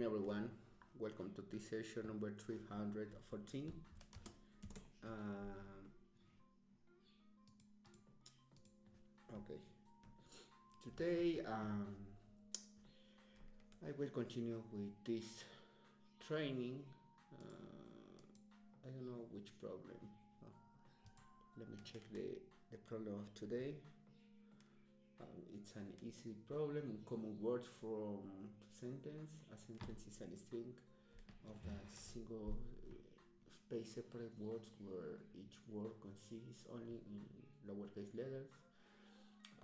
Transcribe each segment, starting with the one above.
everyone, welcome to this session number 314. Okay, today I will continue with this training. I don't know which problem. Let me check the problem of today. It's an easy problem. Common words from sentence. A sentence is a string of the single space separate words where each word consists only in lowercase letters.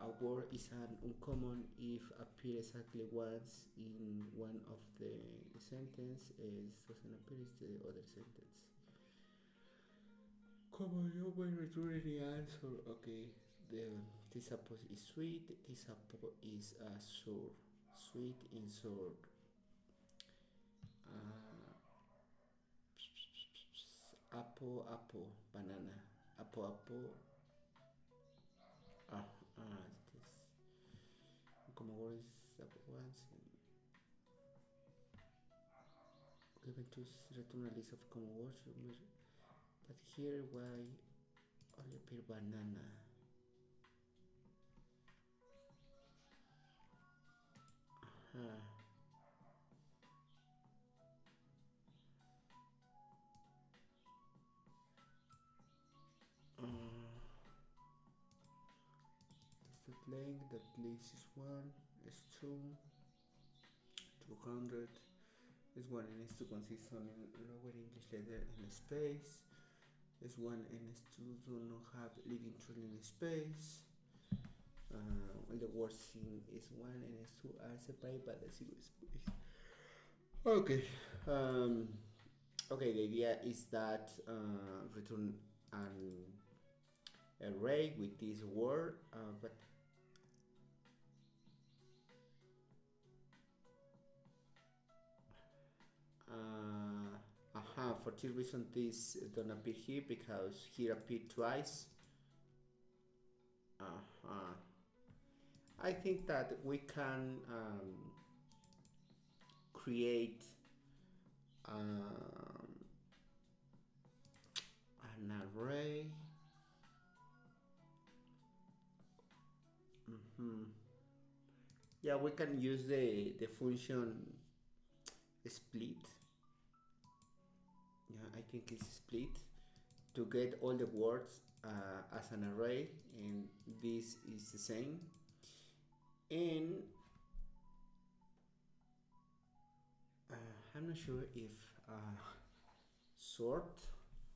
A word is an uncommon if appears exactly once in one of the sentence, it doesn't appear in the other sentence. Common, you will return the answer. Okay, this apple is sweet, this apple is sour. Sweet and sour. Apple, banana. Apple. This. Common word is once. Given to return a list of common words, but here why only appear banana. That length, that list is 1, is 2, 200 is 1 and is 2 consists only lower English letter in space. Is 1 and is 2 do not have leading trailing space. The word sing is 1 and is 2 are separated by the zero space. Okay. Okay, the idea is that return an array with this word, but for this reason this don't appear here because here appeared twice. I think that we can create an array. Yeah, we can use the function split. Yeah, I think it's split to get all the words as an array, and this is the same. And I'm not sure if sort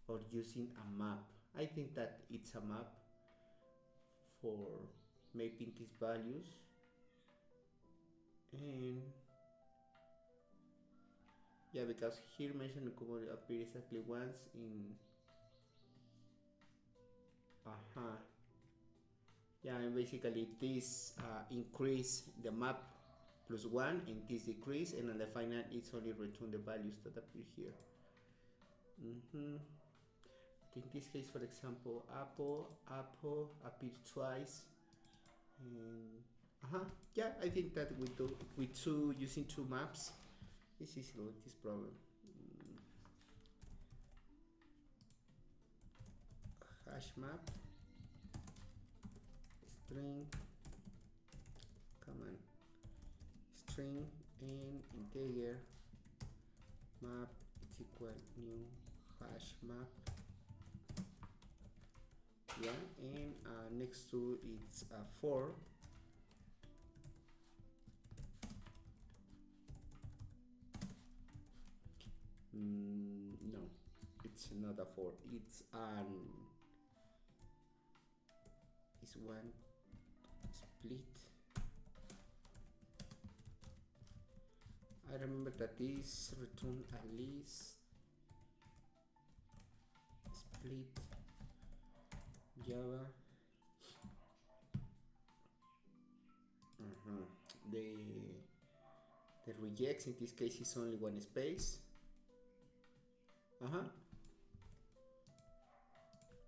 or using a map. I think that it's a map for mapping these values. And yeah, because here mentioned common appear exactly once in yeah, and basically this increase the map plus 1 and this decrease, and on the final it's only return the values that appear here. In this case, for example, apple appears twice, and yeah, I think that using two maps it's easy with this problem. Hash map, string, command, string and integer map is equal new hash map. Yeah, and next to it's a for. No, it's not a for. It's one split. I remember that this return a list split Java. The regex in this case is only one space.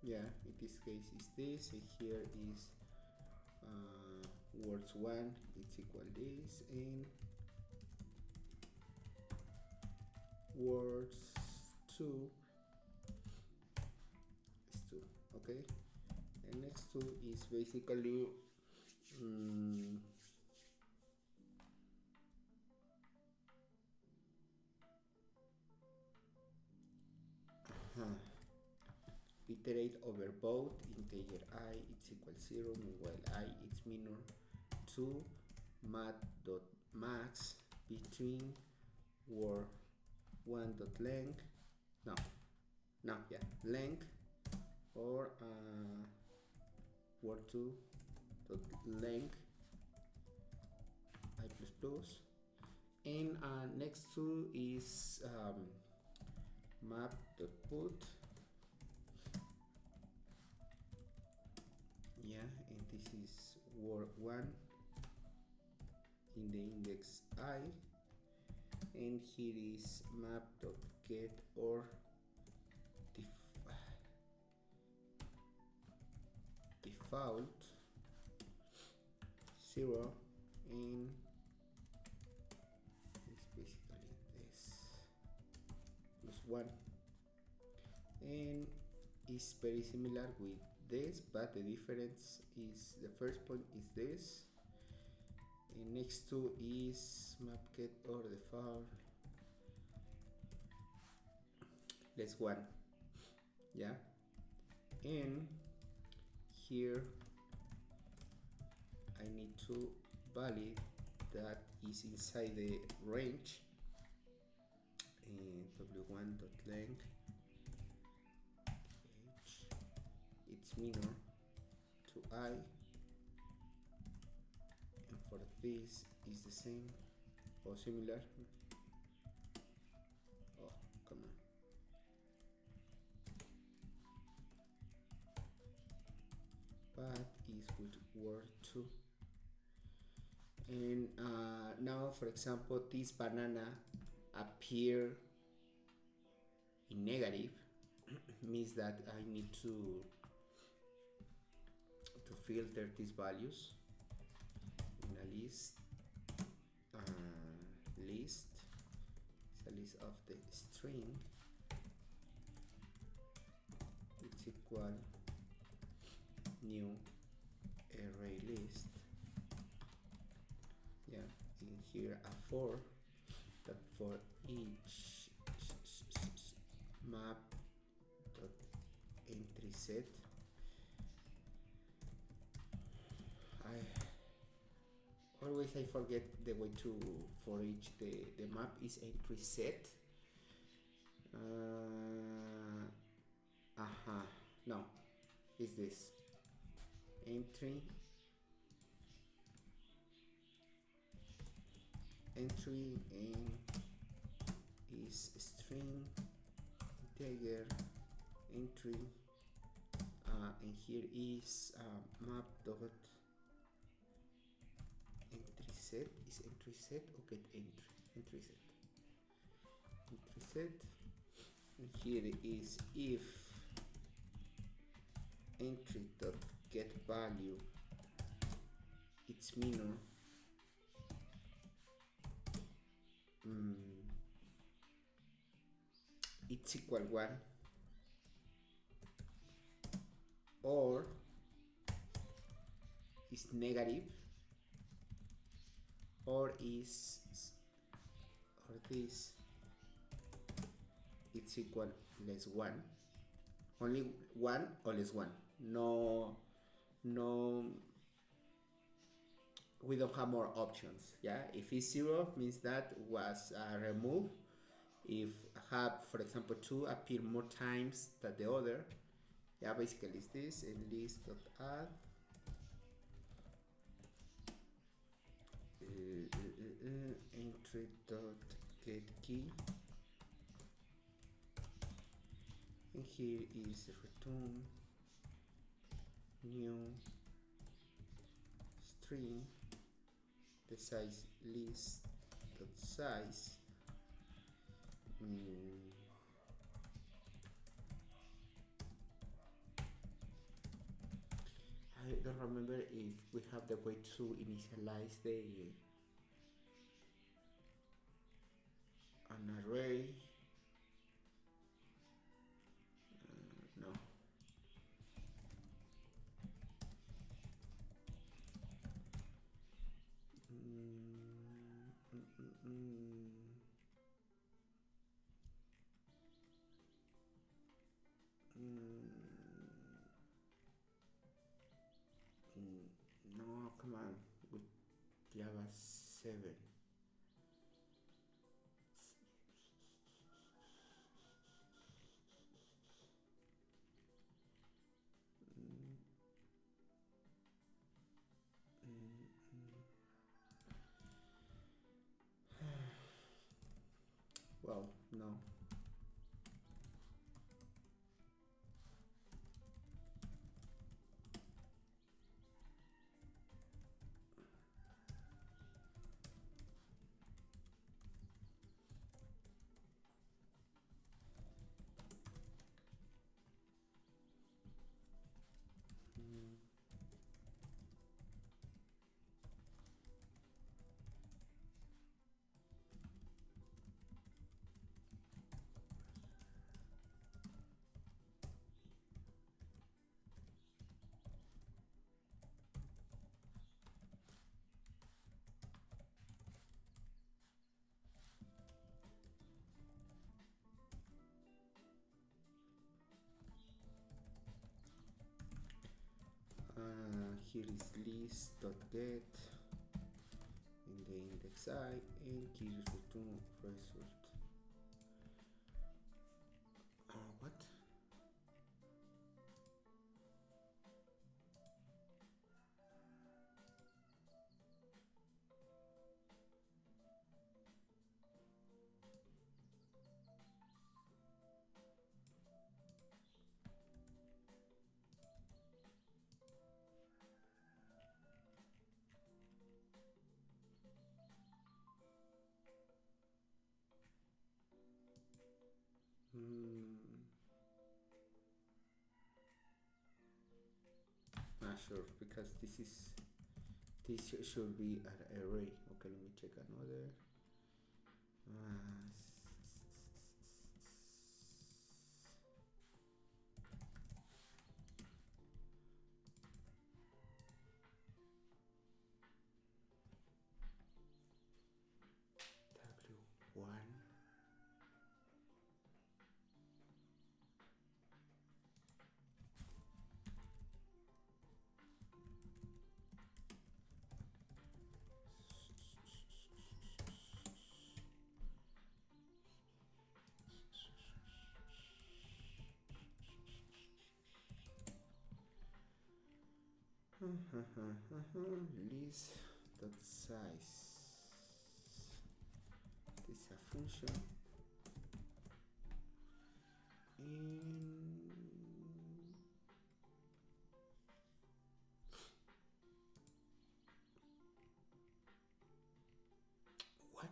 Yeah, in this case is this, and here is words 1, it's equal this, and words 2 is 2. Okay, and next 2 is basically iterate over both integer I it's equal 0, meanwhile I it's minor 2 math.max between word 1 dot length length or word 2 dot length I plus plus, and next 2 is map dot put, and this is word 1 in the index I, and here is map dot get or default 0, and it's basically this plus 1, and it's very similar with this, but the difference is the first point is this, and next to is map get or default less 1, and here I need to validate that is inside the range, and w1 dot length it's minor to I, and for this is the same or similar. Oh, come on. But is with word 2, and now for example this banana appear in negative means that I need to filter these values in a list. List is a list of the string, it's equal new array list, in here a for that for each map dot entry set I forget the way to for each the map is entry set. No, is this entry and is string integer entry, and here is map dot entry set is entry set or get entry set, and here is if entry dot get value it's minor it's equal 1, or is negative, or this it's equal less 1, only 1 or less 1, no we don't have more options. If it's 0 means that was removed. If have for example 2 appear more times than the other, basically it's this, and list.add entry.getKey, and here is return new string, the size list.size, I don't remember if we have the way to initialize an array Java 7. Well, no. Here is list.get in the index I, and here is return result. What? Sure, because this should be an array. Okay, let me check another. W1. List dot size. This is a function, and what?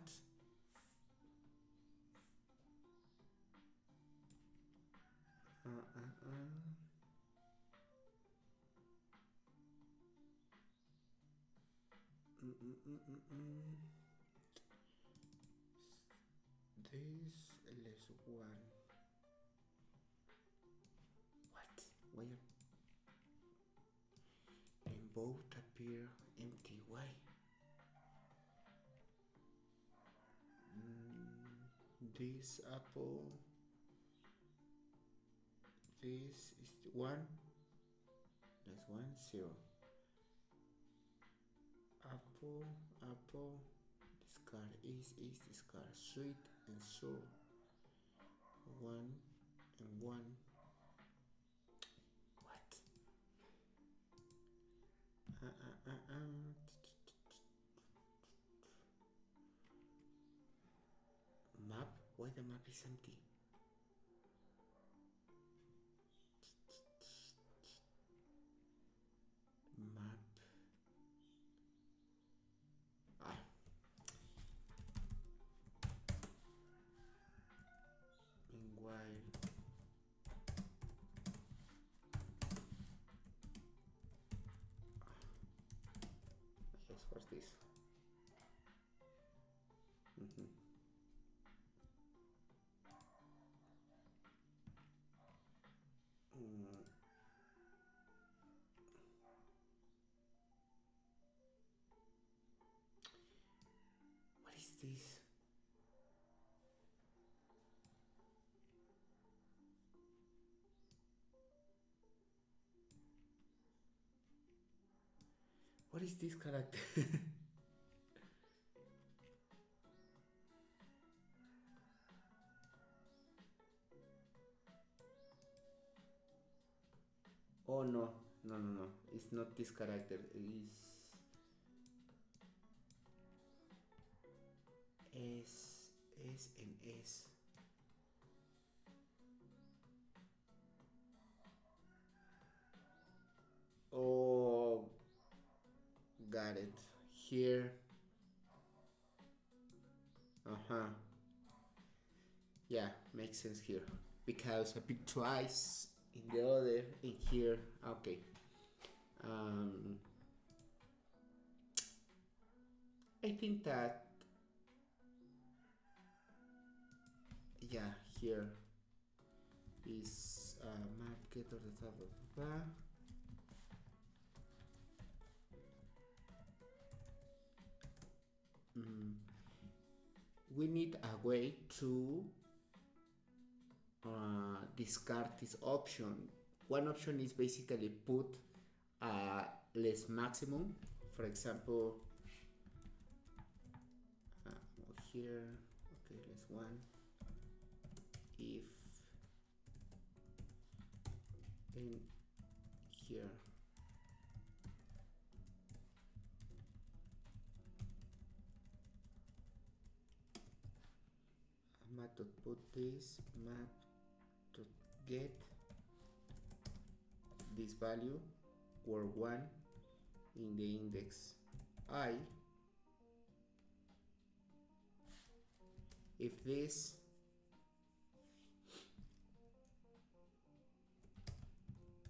This less one. What? Why? And both appear empty. Why? This apple. This is 1. That's 1 0. Apple. This card is this card sweet and sour. 1 and 1. What? Map? Why the map is empty? Map. Meanwhile, yes, what's this? What is this? What is this character? Oh no, no, no, no, it's not this character, it's S and S. Oh, got it. Here. Uh-huh. Yeah, makes sense here. Because I picked twice in the other, in here. Okay. Um, I think that, yeah, here is map get or the blah, blah, blah. Mm, we need a way to discard this option. One option is basically put less maximum. For example, here, okay, less one. If in here map to put this map to get this value or 1 in the index I if this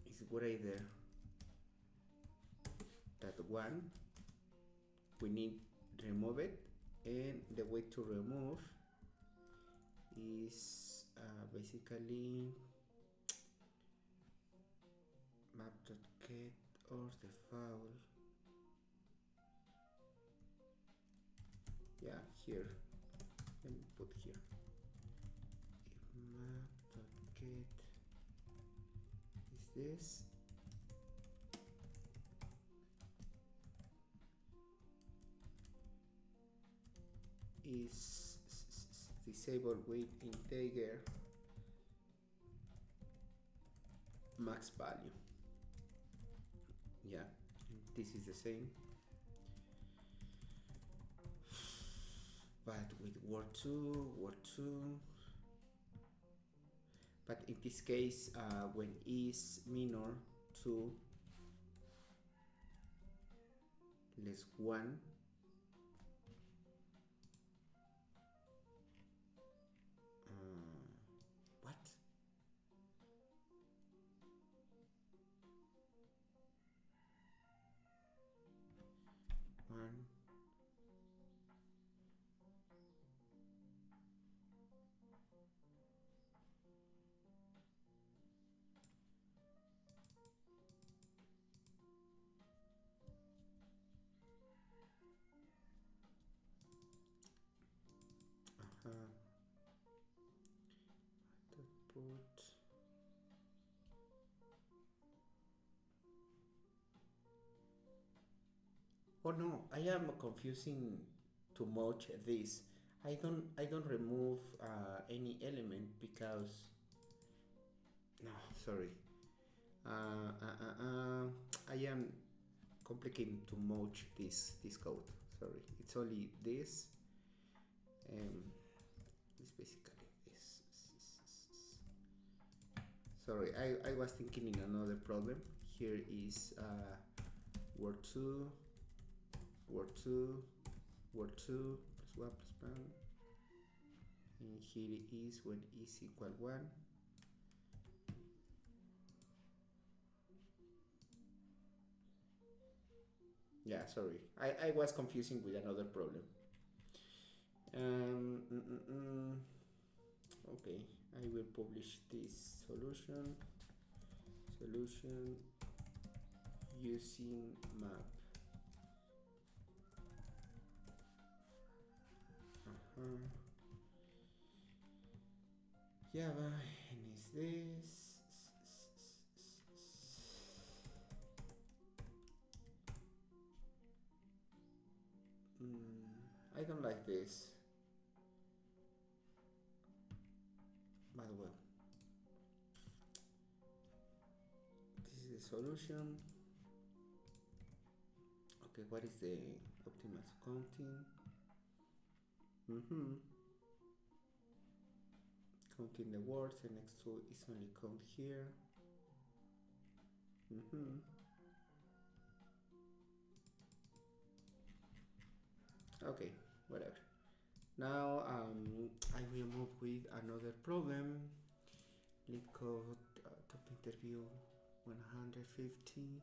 is greater than 1 we need remove it, and the way to remove is basically map.get or the foul, yeah, here, let me put here if map.get is this, is disabled with integer max value, yeah, this is the same, but with word2, but in this case when is minor to less 1, what? One. Put oh no, I am confusing too much this. I don't remove any element because no, sorry. I am complicating too much this code. Sorry, it's only this. It's basically this. Sorry, I was thinking in another problem. Here is word2, word2, word2 plus 1 plus 1. And here is when is equal 1. Yeah, sorry. I was confusing with another problem. Okay, I will publish this solution using map. Java, and is this I don't like this, but well, this is the solution. Okay, what is the optimized counting? Counting the words, and next to is only count here. Okay, whatever. Now I will move with another problem. LeetCode top interview 150.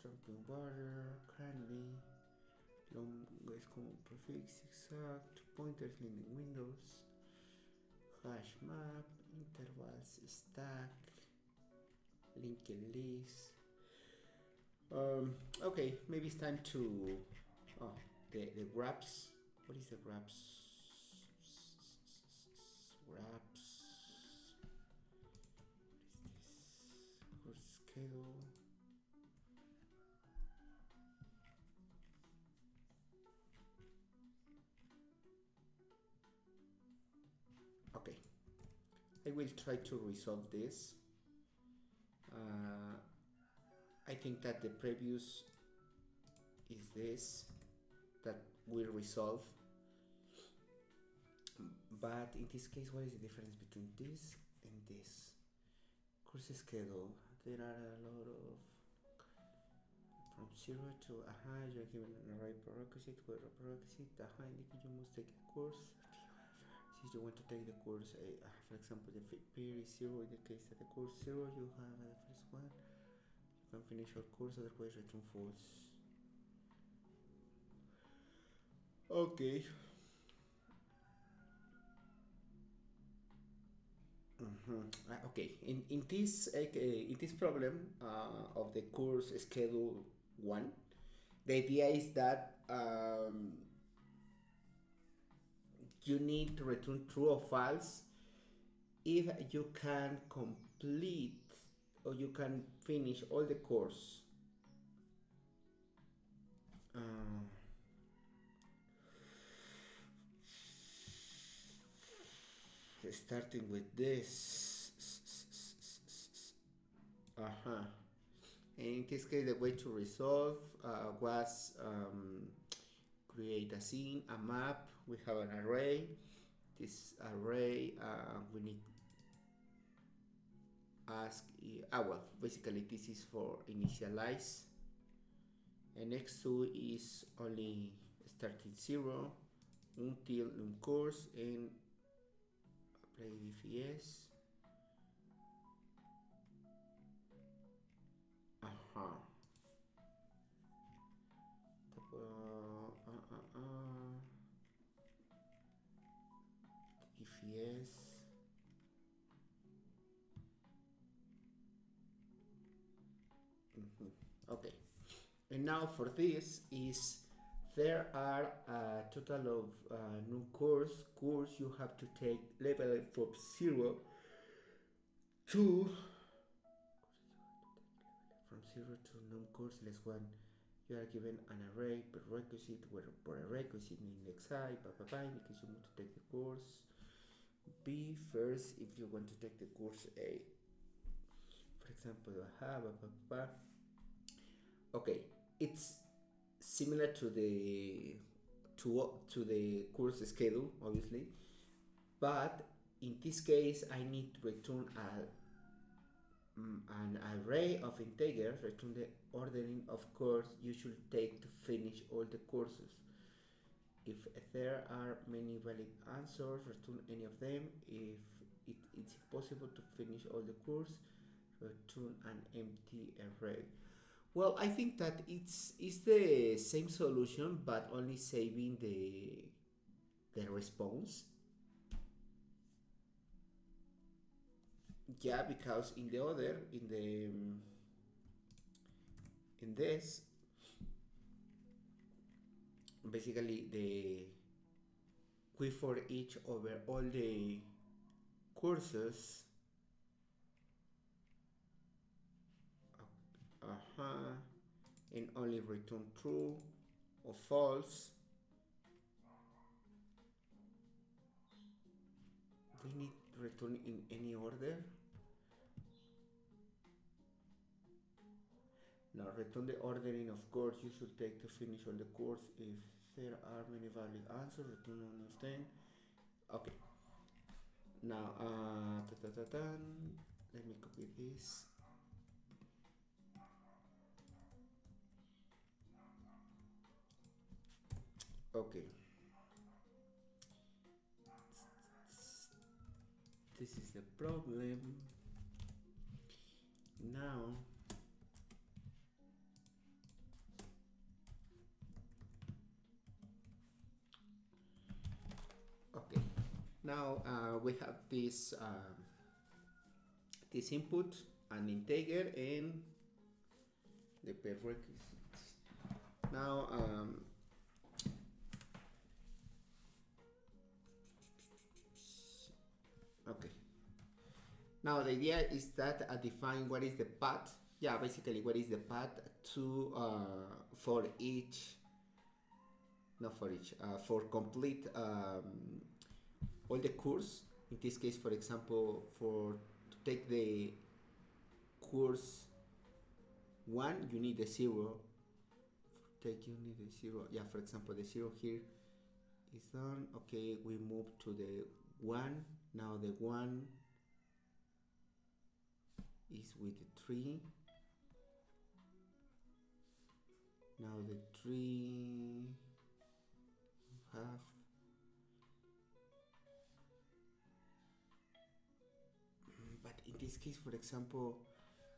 Trumping water, currently, longest common prefix, exact, pointers in windows, hash map, intervals, stack, linked list. Okay, maybe it's time to the grabs. What is the grabs? Grabs. What is this? Course schedule. Okay, I will try to resolve this. I think that the previous is this that will resolve, but in this case, what is the difference between this and this? Course schedule, there are a lot of from 0 to you're given an array prerequisite where a prerequisite indicates you must take a course. Since you want to take the course, for example, the peer is 0, in the case that the course 0, you have the first one. You can finish your course, otherwise return false. Okay. Okay. In this problem of the course schedule 1, the idea is that you need to return true or false if you can complete or you can finish all the course. Starting with this. In this case, the way to resolve was create a scene, a map. We have an array. This array, we need ask. Well, basically this is for initialize, and next to is only starting 0 until course and apply if yes. If yes. Okay, and now for this is there are a total of new course you have to take level from 0 to from 0 to non-course less 1. You are given an array prerequisite where prerequisite index I, because you want to take the course B first if you want to take the course A. For example, okay, it's similar to the course schedule, obviously, but in this case I need to return an array of integers, return the ordering of course you should take to finish all the courses. If there are many valid answers, return any of them. If it's impossible to finish all the course, return an empty array. Well, I think that it's the same solution, but only saving the response. Yeah, because in the other, in this, basically we for each over all the courses. And only return true or false. We need return in any order. Now return the ordering of course you should take to finish all the course. If there are many valid answers, return only of 10. Okay. Now, let me copy this. Okay. This is the problem. Now, okay. Now we have this this input, an integer, and the prerequisites. Now, okay. Now the idea is that I define what is the path. Yeah, basically what is the path to for each, not for each, for complete all the course. In this case, for example, for to take the course 1, you need a 0. You need a 0. Yeah, for example, the 0 here is done. Okay, we move to the 1. Now the 1 is with the 3. Now the 3 half. But in this case, for example,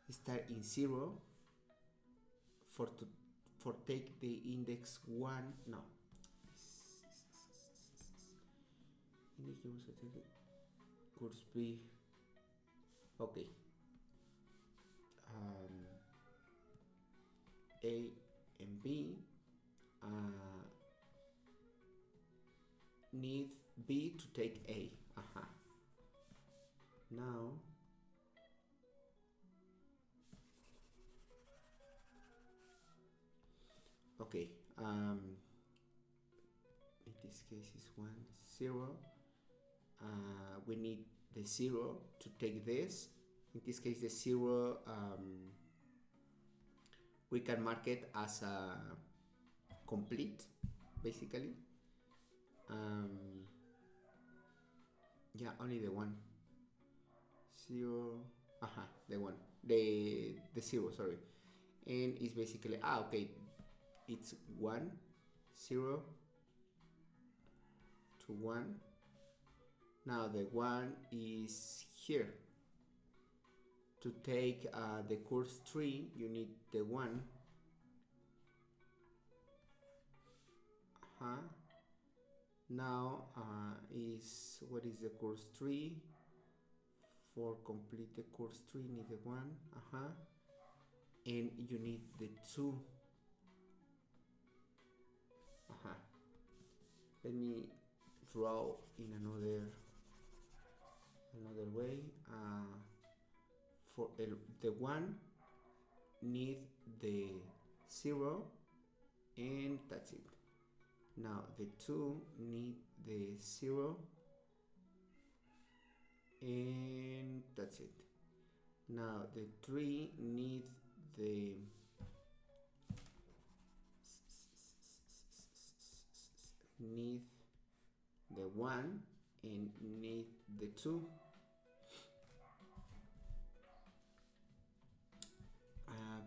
start in 0 for take the index 1. No. Course B. Okay. A and B need B to take A. Now okay, in this case is 1 0. We need the 0 to take this. In this case the 0 we can mark it as a complete, basically. Yeah, only the 1 0, the 1, the 0, sorry, and it's basically okay, it's 1 0 to 1. Now the 1 is here. To take the course 3, you need the 1. Now is what is the course 3? For complete the course 3, need the 1. And you need the 2. Let me draw in another way. For the 1 need the 0, and that's it. Now the 2 need the 0, and that's it. Now the 3 need the need the 1 and need the 2.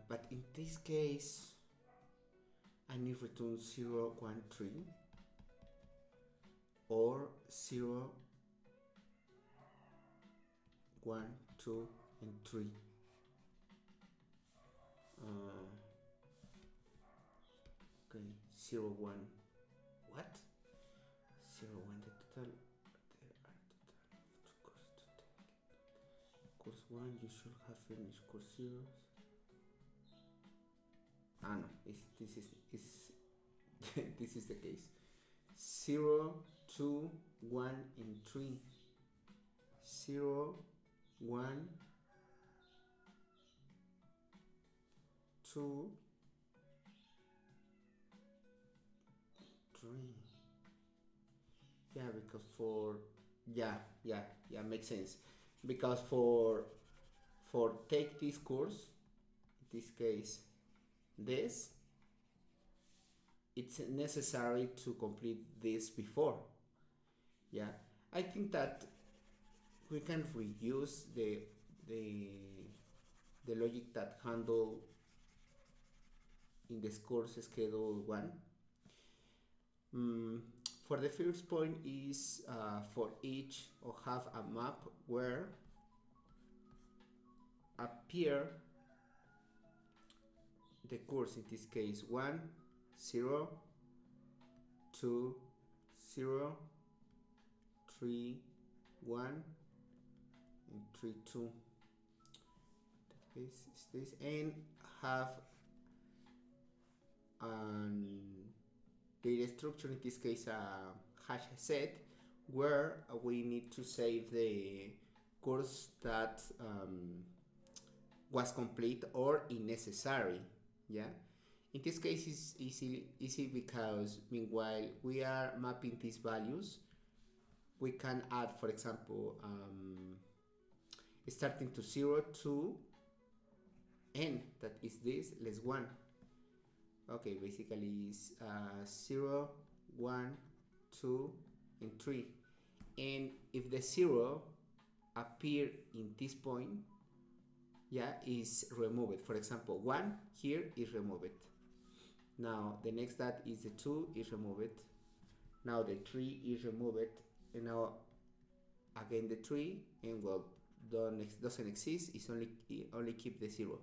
But in this case I need return 0 1 3 or 0 1 2 and 3. Okay, 0 1. What? 0 1, the total. There are total of 2 courses to take. Course 1, you should have finished course 0. No, this is the case. 0 2 1 and 3. 0 1 2 3. Yeah, because for Yeah, makes sense. Because for take this course, in this case, this, it's necessary to complete this before. Yeah, I think that we can reuse the the logic that handle in the course schedule one. Mm, for the first point is for each or have a map where appear the course, in this case 1 0 2 0 3 1 and 3 2. This is this, and have data structure, in this case a hash set, where we need to save the course that was complete or unnecessary. Yeah, in this case it's easy because meanwhile we are mapping these values, we can add, for example, starting to 0 to n, that is this less 1. Okay, basically it's 0 1 2 and 3, and if the 0 appear in this point, yeah, is removed. For example, 1 here is removed. Now the next that is the 2 is removed. Now the 3 is removed, and now again the 3, and well, doesn't exist. It's only keep the 0.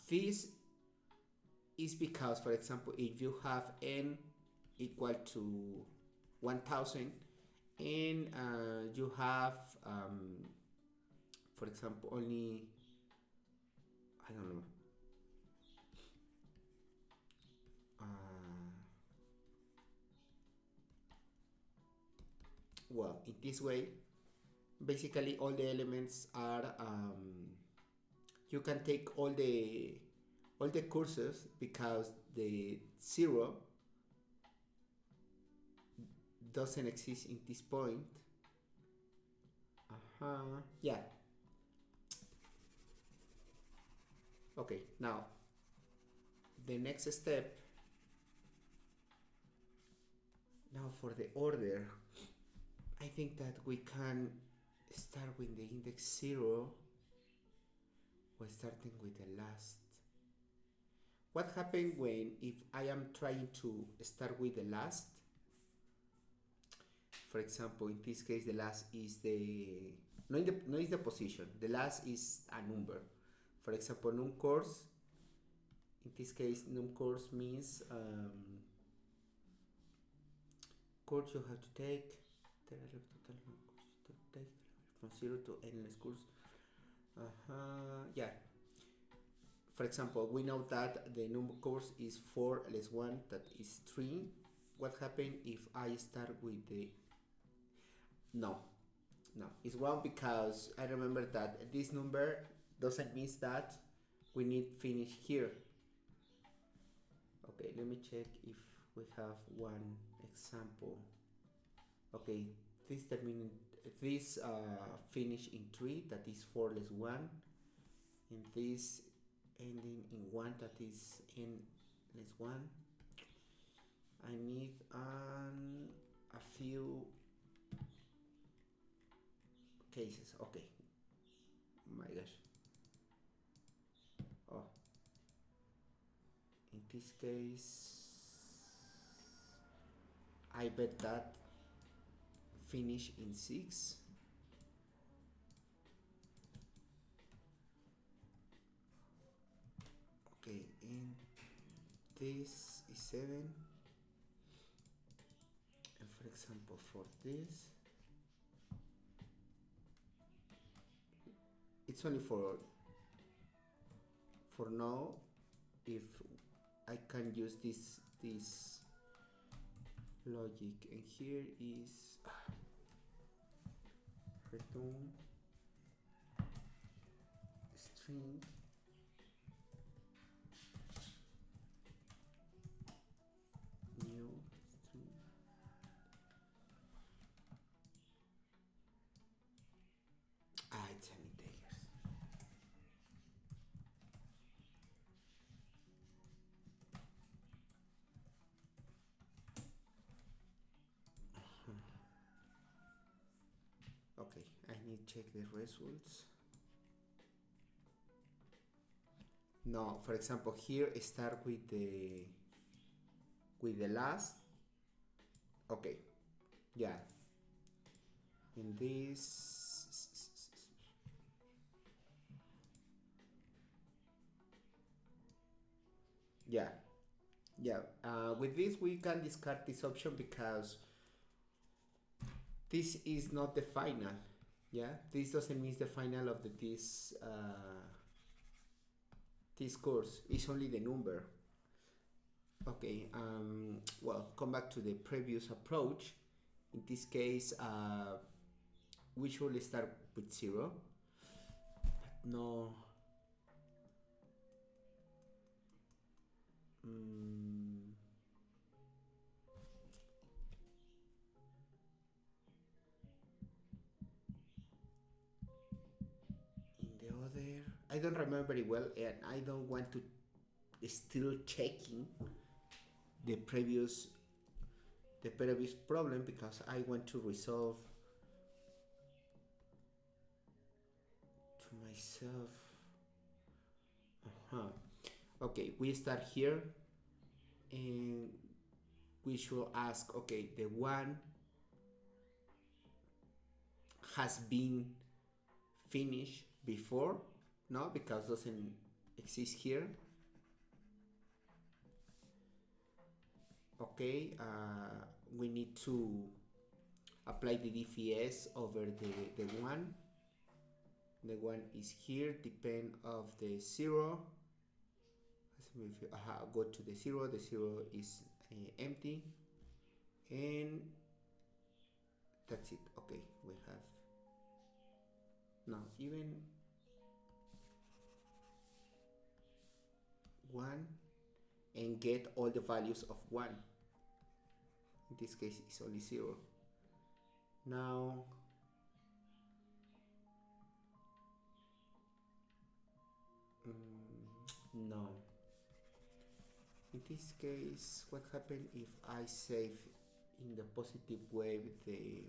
This is because, for example, if you have n equal to 1000, and you have for example only, I don't know, well, in this way basically all the elements are you can take all the courses, because the 0 doesn't exist in this point. Yeah. Okay, now the next step, now for the order, I think that we can start with the index 0 or starting with the last. What happens when if I am trying to start with the last? For example, in this case, the last is no is the position. The last is a number. For example, num course. In this case, num course means course you have to take. From 0 to endless course. Yeah. For example, we know that the number course is 4 less 1, that is 3. What happens if I start with the... No, it's wrong, because I remember that this number doesn't mean that we need finish here. Okay, let me check if we have one example. Okay, this terminal, this finish in 3, that is 4 less 1, and this ending in 1, that is n less 1. I need a few cases. Okay, oh my gosh. Oh, in this case I bet that finish in 6. Okay, and this is 7, and for example for this it's only for now, if I can use this logic, and here is return string Okay, I need to check the results. No, for example, here start with the last. Okay, yeah. In this, yeah, yeah. With this, we can discard this option because this is not the final. Yeah, this doesn't mean the final of this course. It's only the number. Okay. Well, come back to the previous approach. In this case, we should start with 0. No. Mm, in the other, I don't remember very well, and I don't want to still checking the previous problem because I want to resolve to myself. Okay, we start here and we should ask, okay, the one has been finished before, no, because doesn't exist here. Okay, we need to apply the DFS over the one. The one is here, depend of the 0. Go to the 0. The 0 is empty, and that's it. Okay, we have now even 1 and get all the values of 1. In this case, it's only 0. Now no. In this case, what happens if I save in the positive way the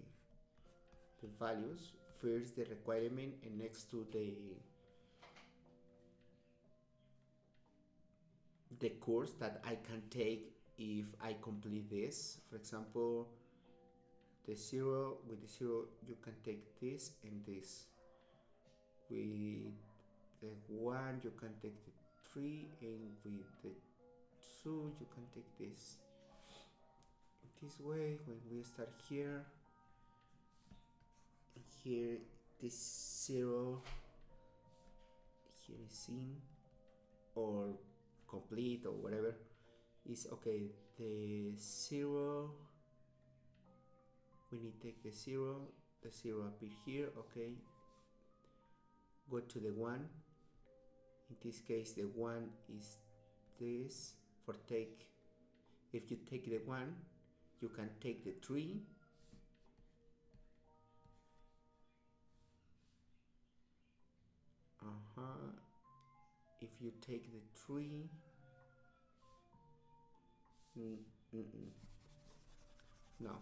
values? First the requirement and next to the course that I can take if I complete this. For example, the 0, with the 0 you can take this and this. With the 1 you can take the 3, and with the 2 you can take this. This way, when we start here this 0 here is in or complete or whatever is okay. The 0, we need to take the 0 appear here. Okay, go to the 1. In this case the 1 is this. For take, if you take the 1 you can take the 3. If you take the 3, no,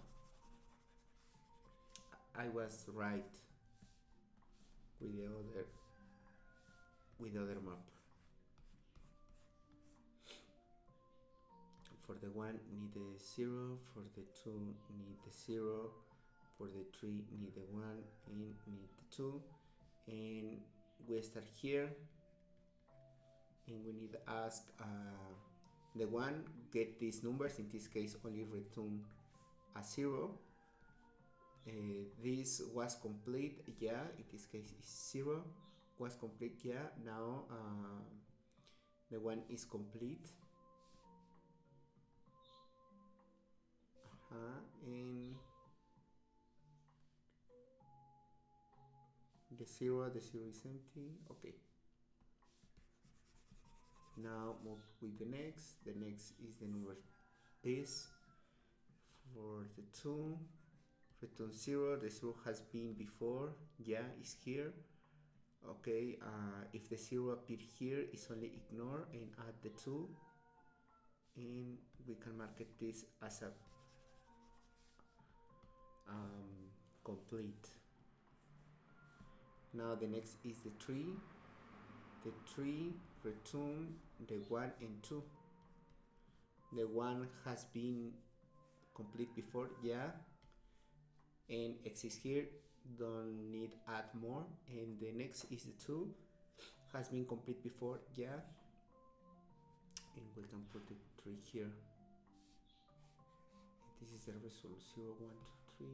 I was right with the other map. For the 1 need the 0, for the 2 need the 0, for the 3 need the 1 and need the 2, and we start here and we need to ask the 1 get these numbers. In this case only return a 0. This was complete, yeah. In this case is 0 was complete, yeah. Now the 1 is complete. And the 0 is empty. Okay, now move with the next is the number this. For the 2, return 0. The 0 has been before, yeah, it's here. Okay, if the 0 appear here, it's only ignore and add the 2, and we can mark this as a complete. Now the next is the tree. The tree return the 1 and 2. The 1 has been complete before, yeah, and exists here, don't need add more. And the next is the 2, has been complete before, yeah, and we can put the 3 here. This is the result 0, 1, 2,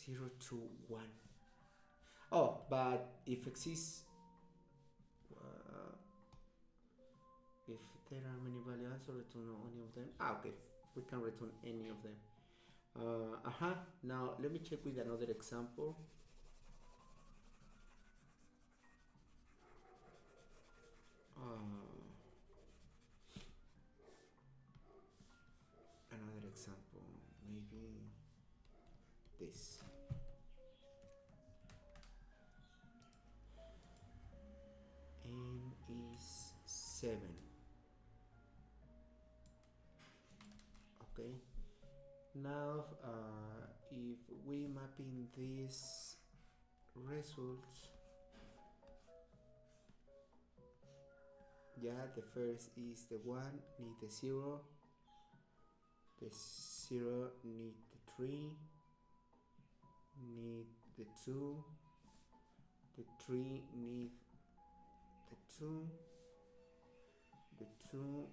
3. 0, 2, 1. Oh, but if exists, if there are many values, or return any of them. Okay, we can return any of them. Now let me check with another example. Another example, maybe this. N is 7. Okay. Now, if we map in these results, yeah, the first is the 1, need the 0, the 0 need the 3, need the 2, the 3 need the 2, the 2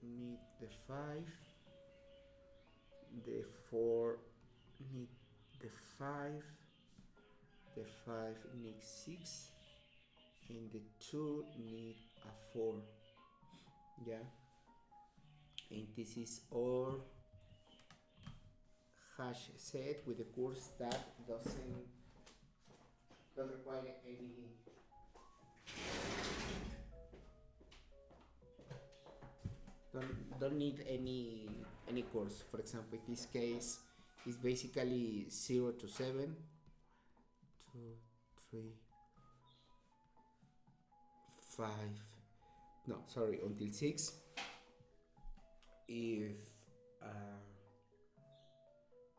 need the 5, the 4 need the 5, the 5 needs 6, and the 2 need a 4. Yeah, and this is our hash set with the course that doesn't require any don't need any course. For example, in this case is basically 0 to 7, 2, 3, 5, no, sorry, until 6. If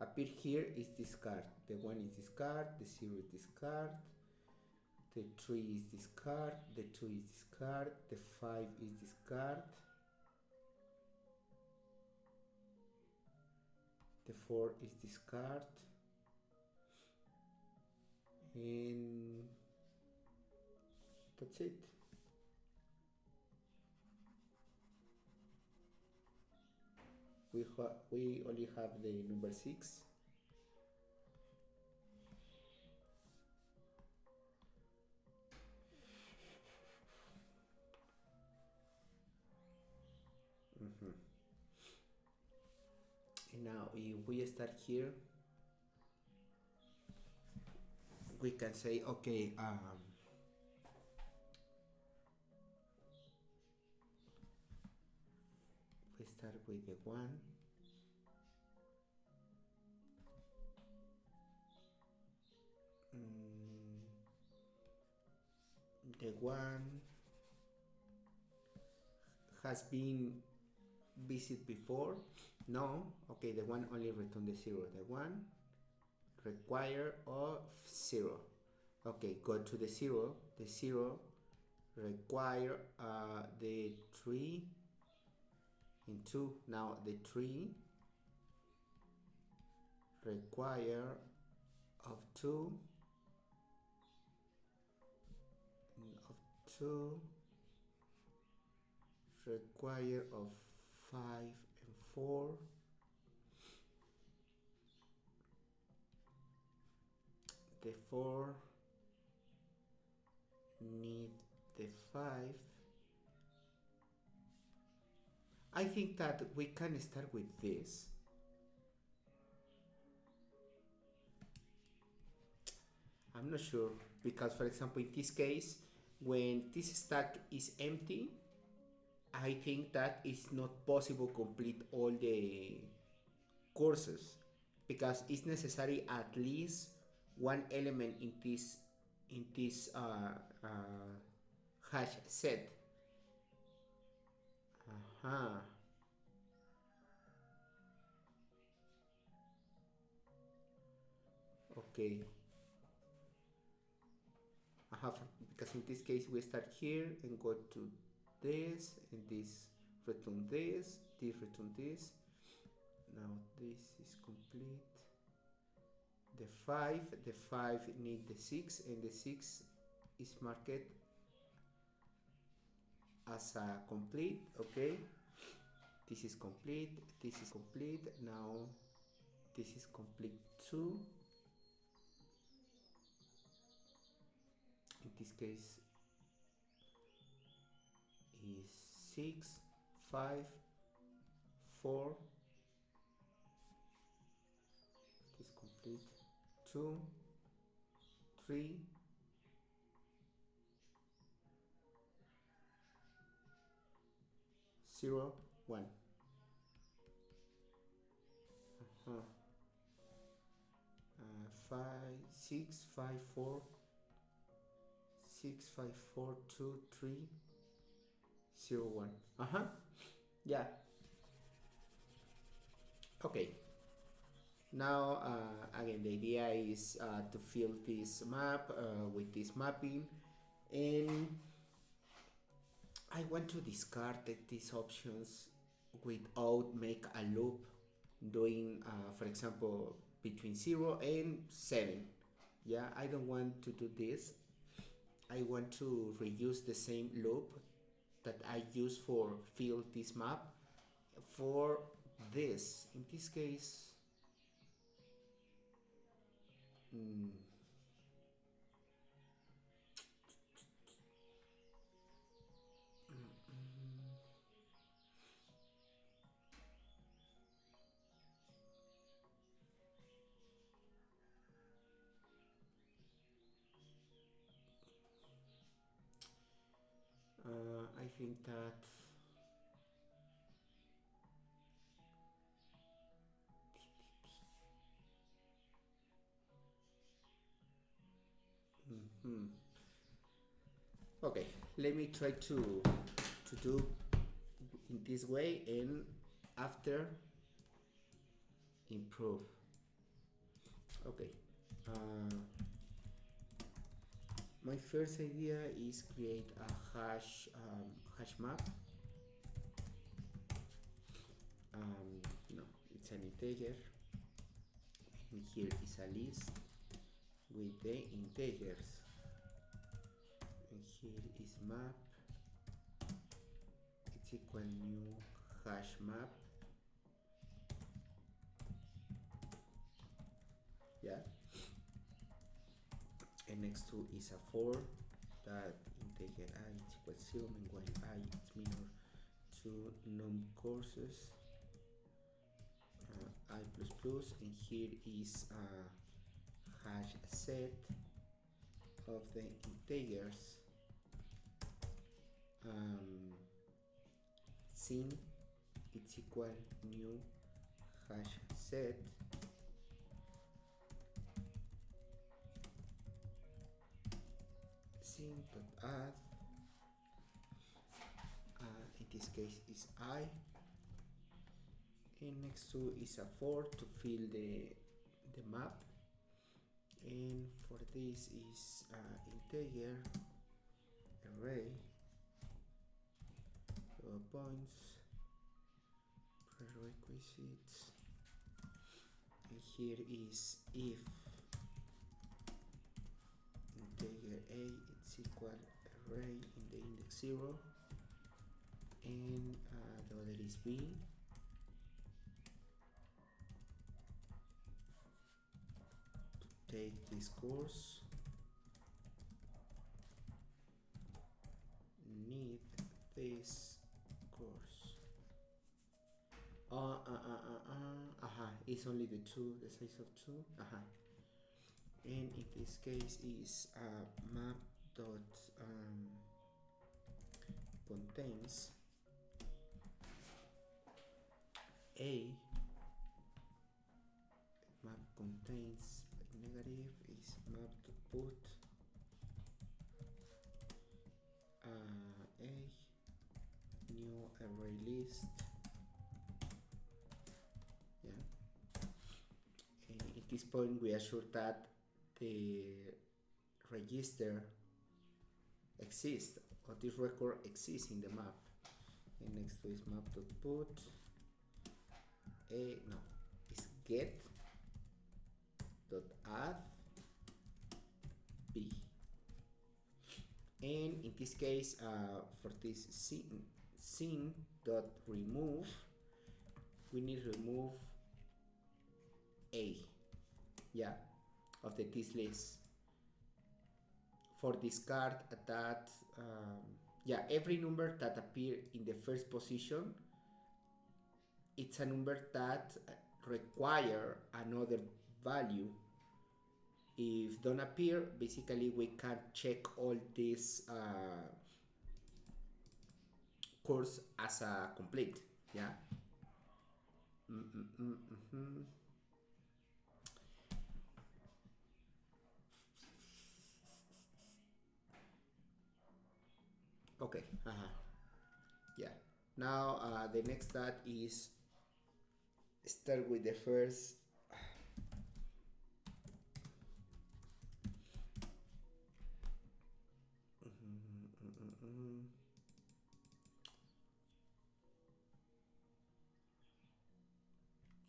appear here is discard. The 1 is discard, the 0 is discard, the 3 is discard, the 2 is discard, the 5 is discard, the 4 is discard, and that's it. We only have the number 6. And now if we start here, we can say, okay, we start with the 1, the 1 has been visited before. No, okay, the 1 only return the 0. The 1 require of 0. Okay, go to the 0. The 0 require the 3 and 2. Now the 3 require of 2, require of 5 and 4, the 4 need the 5. I think that we can start with this. I'm not sure, because for example in this case, when this stack is empty, I think that it's not possible to complete all the courses, because it's necessary at least one element in this hash set. okay. I have, because in this case we start here and go to this, and this return this return this. Now this is complete. The 5 need the 6, and the 6 is marked as a complete. Okay, this is complete, this is complete. Now this is complete too. In this case is 6, 5, 4. This complete 2, 3, 0, 1. 5, 6, 5, 4, 6, 5, 4, 2, 3, 0, 1. Yeah. Okay. Now again, the idea is to fill this map with this mapping, and I want to discard these options without make a loop doing for example between 0 and 7. Yeah, I don't want to do this. I want to reuse the same loop that I use for fill this map for this. In this case, I think that okay, let me try to do in this way, and after improve. Okay, my first idea is create a hash map. No, it's an integer, and here is a list with the integers, and here is map. It's equal new hash map. Yeah, and next to is a for that integer I is equal 0, and while I is minor to num courses I plus plus, and here is a hash set of the integers sin it's equal new hash set sin.add in this case is I, and next to is a for to fill the map, and for this is integer array points prerequisites, and here is if integer a it's equal array in the index 0, and the other is b. To take this course need this course. It's only the size of 2. And in this case is map dot contains a map contains negative is map to put a new array list. Yeah, and at this point we are sure that the register exists, or this record exists in the map. And next to is map.put no, it's get dot add b. And in this case, for this scene dot remove, we need to remove a, yeah, of the this list. For discard that, yeah, every number that appear in the first position, it's a number that require another value. If don't appear, basically we can check all this course as a complete, yeah. Okay, yeah. Now the next step is start with the first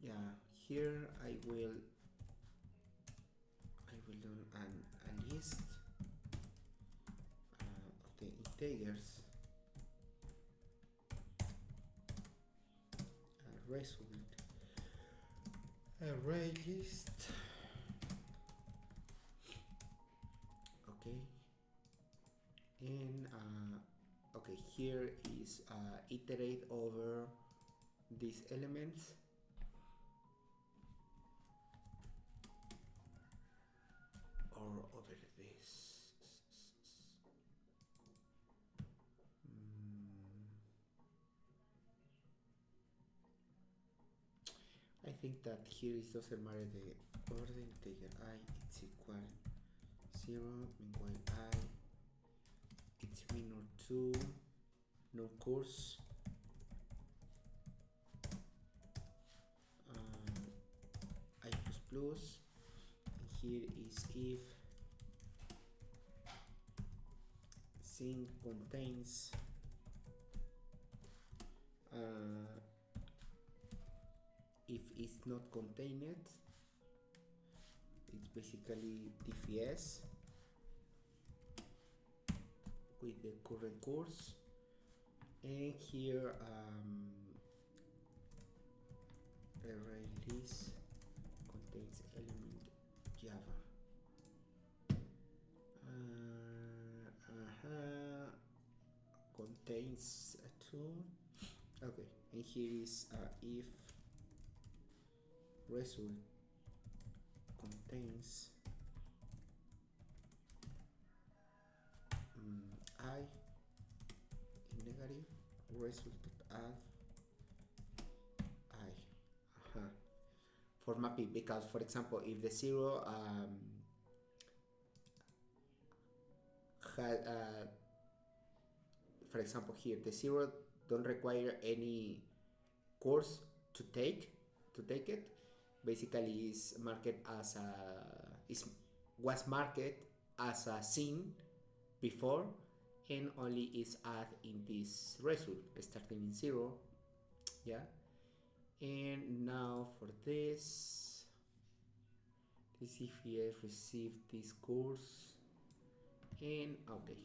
yeah, here I will do a list of the integers, result, array list. Okay, and okay, here is iterate over these elements. Or over this. I think that here it doesn't matter the order, integer I it's equal 0, meanwhile I it's minor 2, no course, I plus plus, and here is if scene contains if it's not contained, it's basically DFS with the current course. And here array list contains element Java. Contains a 2. Okay, and here is if result contains I in negative, result add I. For mapping, because for example, if the 0 had for example here the 0 don't require any course to take it, basically is marked as a was marked as a scene before, and only is add in this result starting in 0, yeah. And now for this CFS received this course, and okay,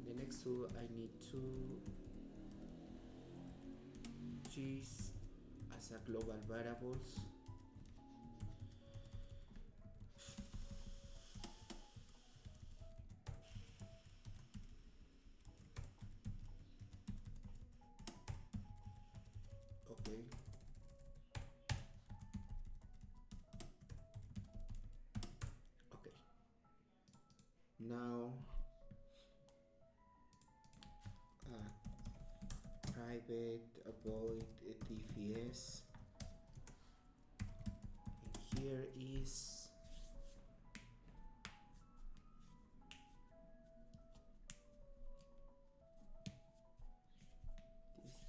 the next two I need to choose as a global variables. Okay. Okay. Now private avoid DFS, and here is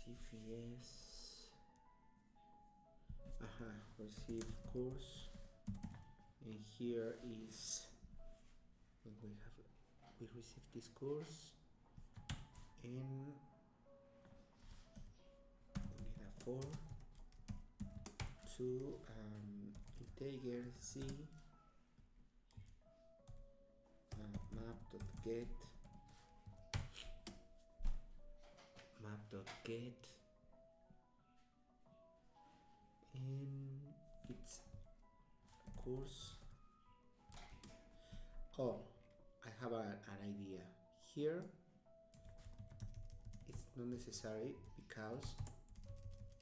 this DFS receive course, and here is when we receive this course, and we need a for to integer c map.get and it's course. Oh, I have an idea here. It's not necessary because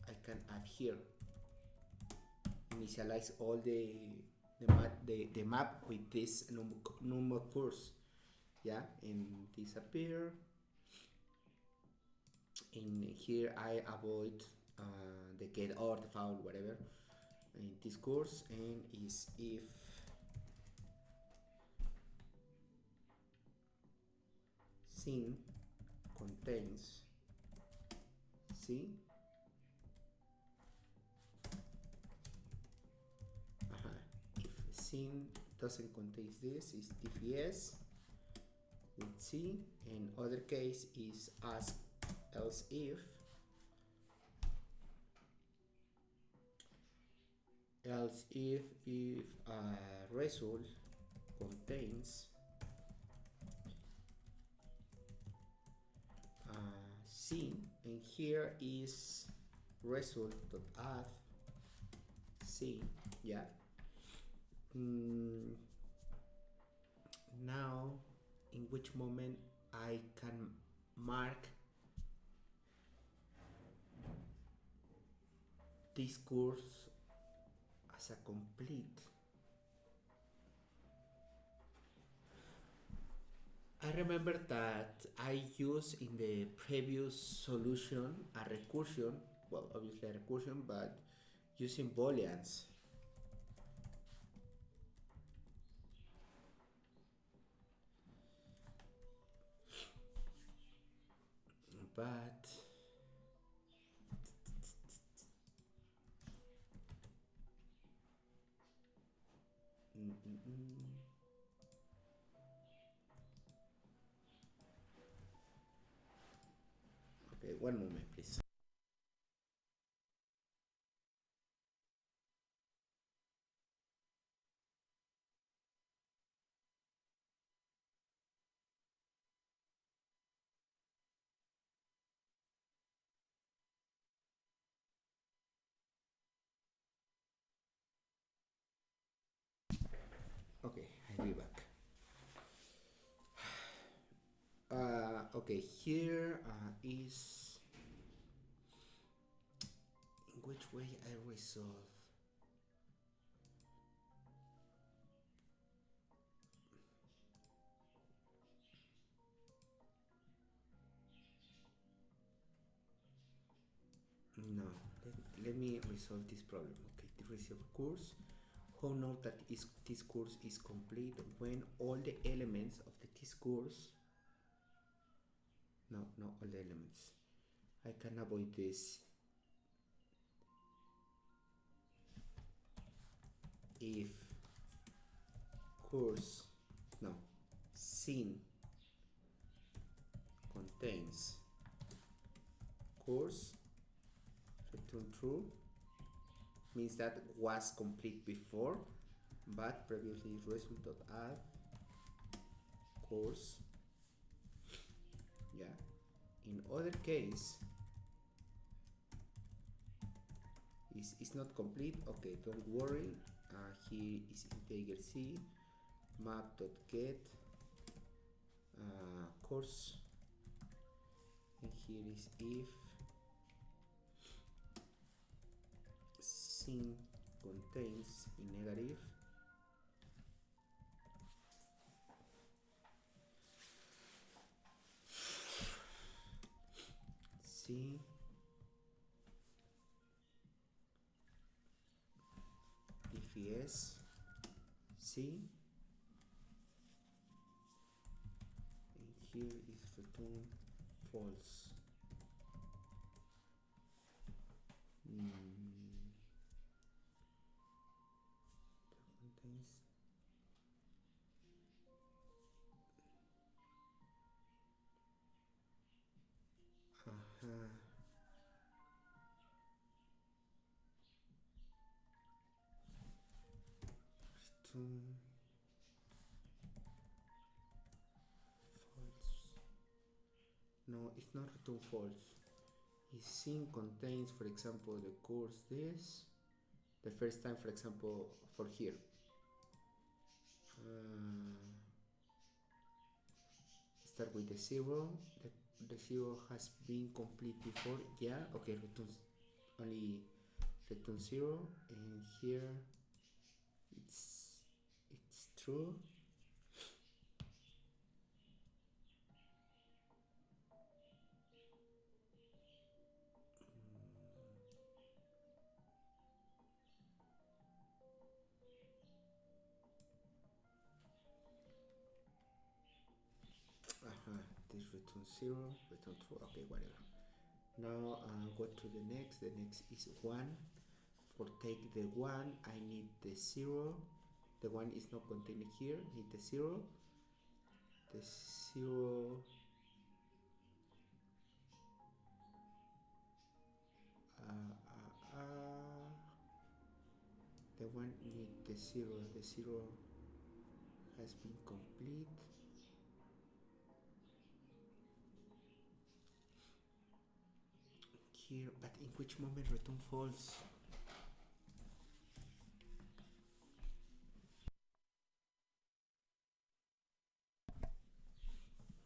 I can add here, initialize all the map with this number course, yeah, and disappear. In here I avoid the get or the foul, whatever, in this course, and is if scene contains C if scene doesn't contain this, is dfs with C, and other case is ask else if result contains C, and here is result.add C, yeah. Now in which moment I can mark this course as a complete. I remember that I used in the previous solution a recursion, well, obviously a recursion, but using booleans. But okay, one moment please. Okay, I'll be back. Okay, here is in which way I resolve. No, let me resolve this problem. Okay, the resolve course. How know that this course is complete when all the elements of this course, no, not all the elements. I can avoid this if course, no, scene contains course, return true, means that was complete before, but previously result.add course, yeah. In other case, it's not complete. Okay, don't worry. Here is integer c map.get course, and here is if scene contains in negative c dfs c, and here is return false. Contains return false. No, it's not return false. If scene contains, for example, the course this, the first time, for example, for here. Start with the 0. The 0 has been complete before. Yeah, okay, returns only return 0, and here it's true. This return 0, return true. Okay, whatever. Now go to the next. The next is 1. For take the 1, I need the 0. The 1 is not contained here. Need the 0. The 0. The 1 need the 0. The 0 has been complete. Here, but in which moment return false?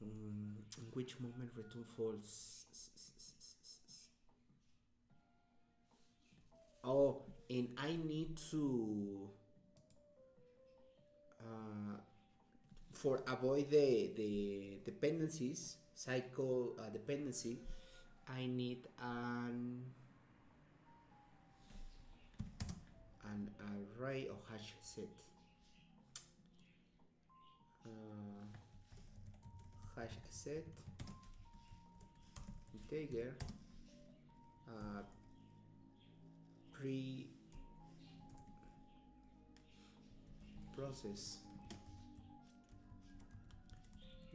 In which moment return false? Oh, and I need to for avoid the dependencies, cycle dependency, I need an array or hash set. Hash set integer pre process.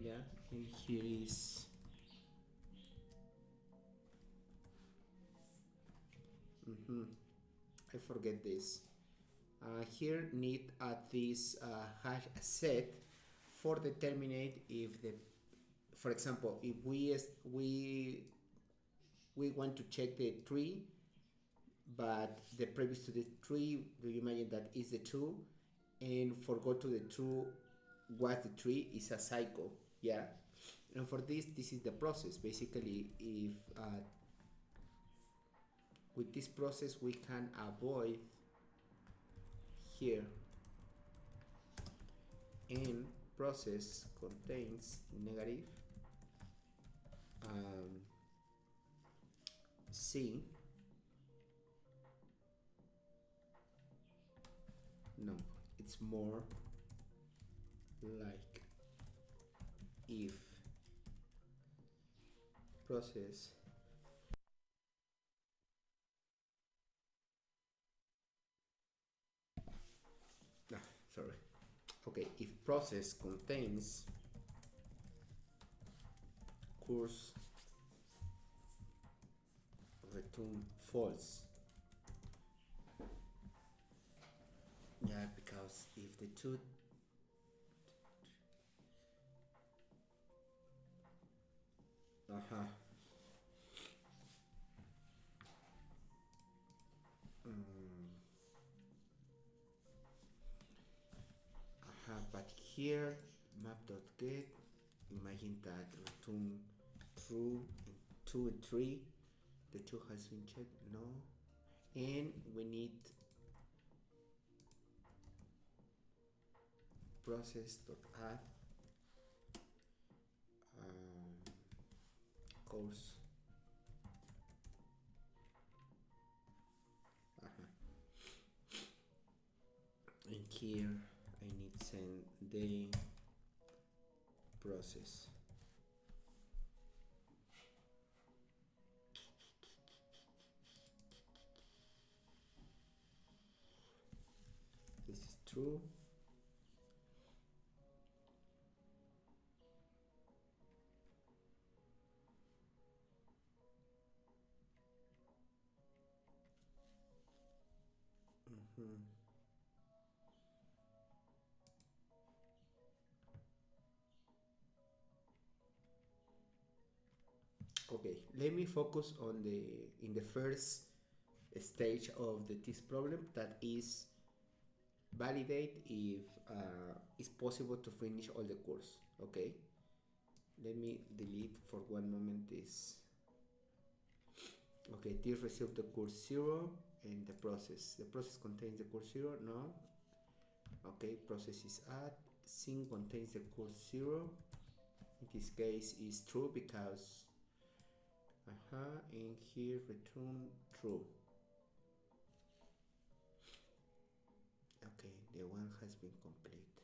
Yeah, and here is I forget this. Here need this hash set for determine if the, for example, if we want to check the tree, but the previous to the tree, do you imagine that is the 2, and forgot to the true what the tree is a cycle. Yeah, and for this is the process. Basically, if with this process we can avoid here, and process contains negative C. No, it's more like if process sorry. Okay, if process contains course return false. Yeah, because if the two but here map.get, imagine that return true and 2 and 3, the 2 has been checked, no, and we need process.add course and here I need send the process. This is true. Mhm. Okay, let me focus on the in the first stage of the this problem, that is validate if it's possible to finish all the course. Okay, let me delete for one moment this. Okay, this received the course 0 and the process contains the course 0. No. Okay, process is add, sync contains the course 0. In this case is true because and here return true. Okay, the one has been complete.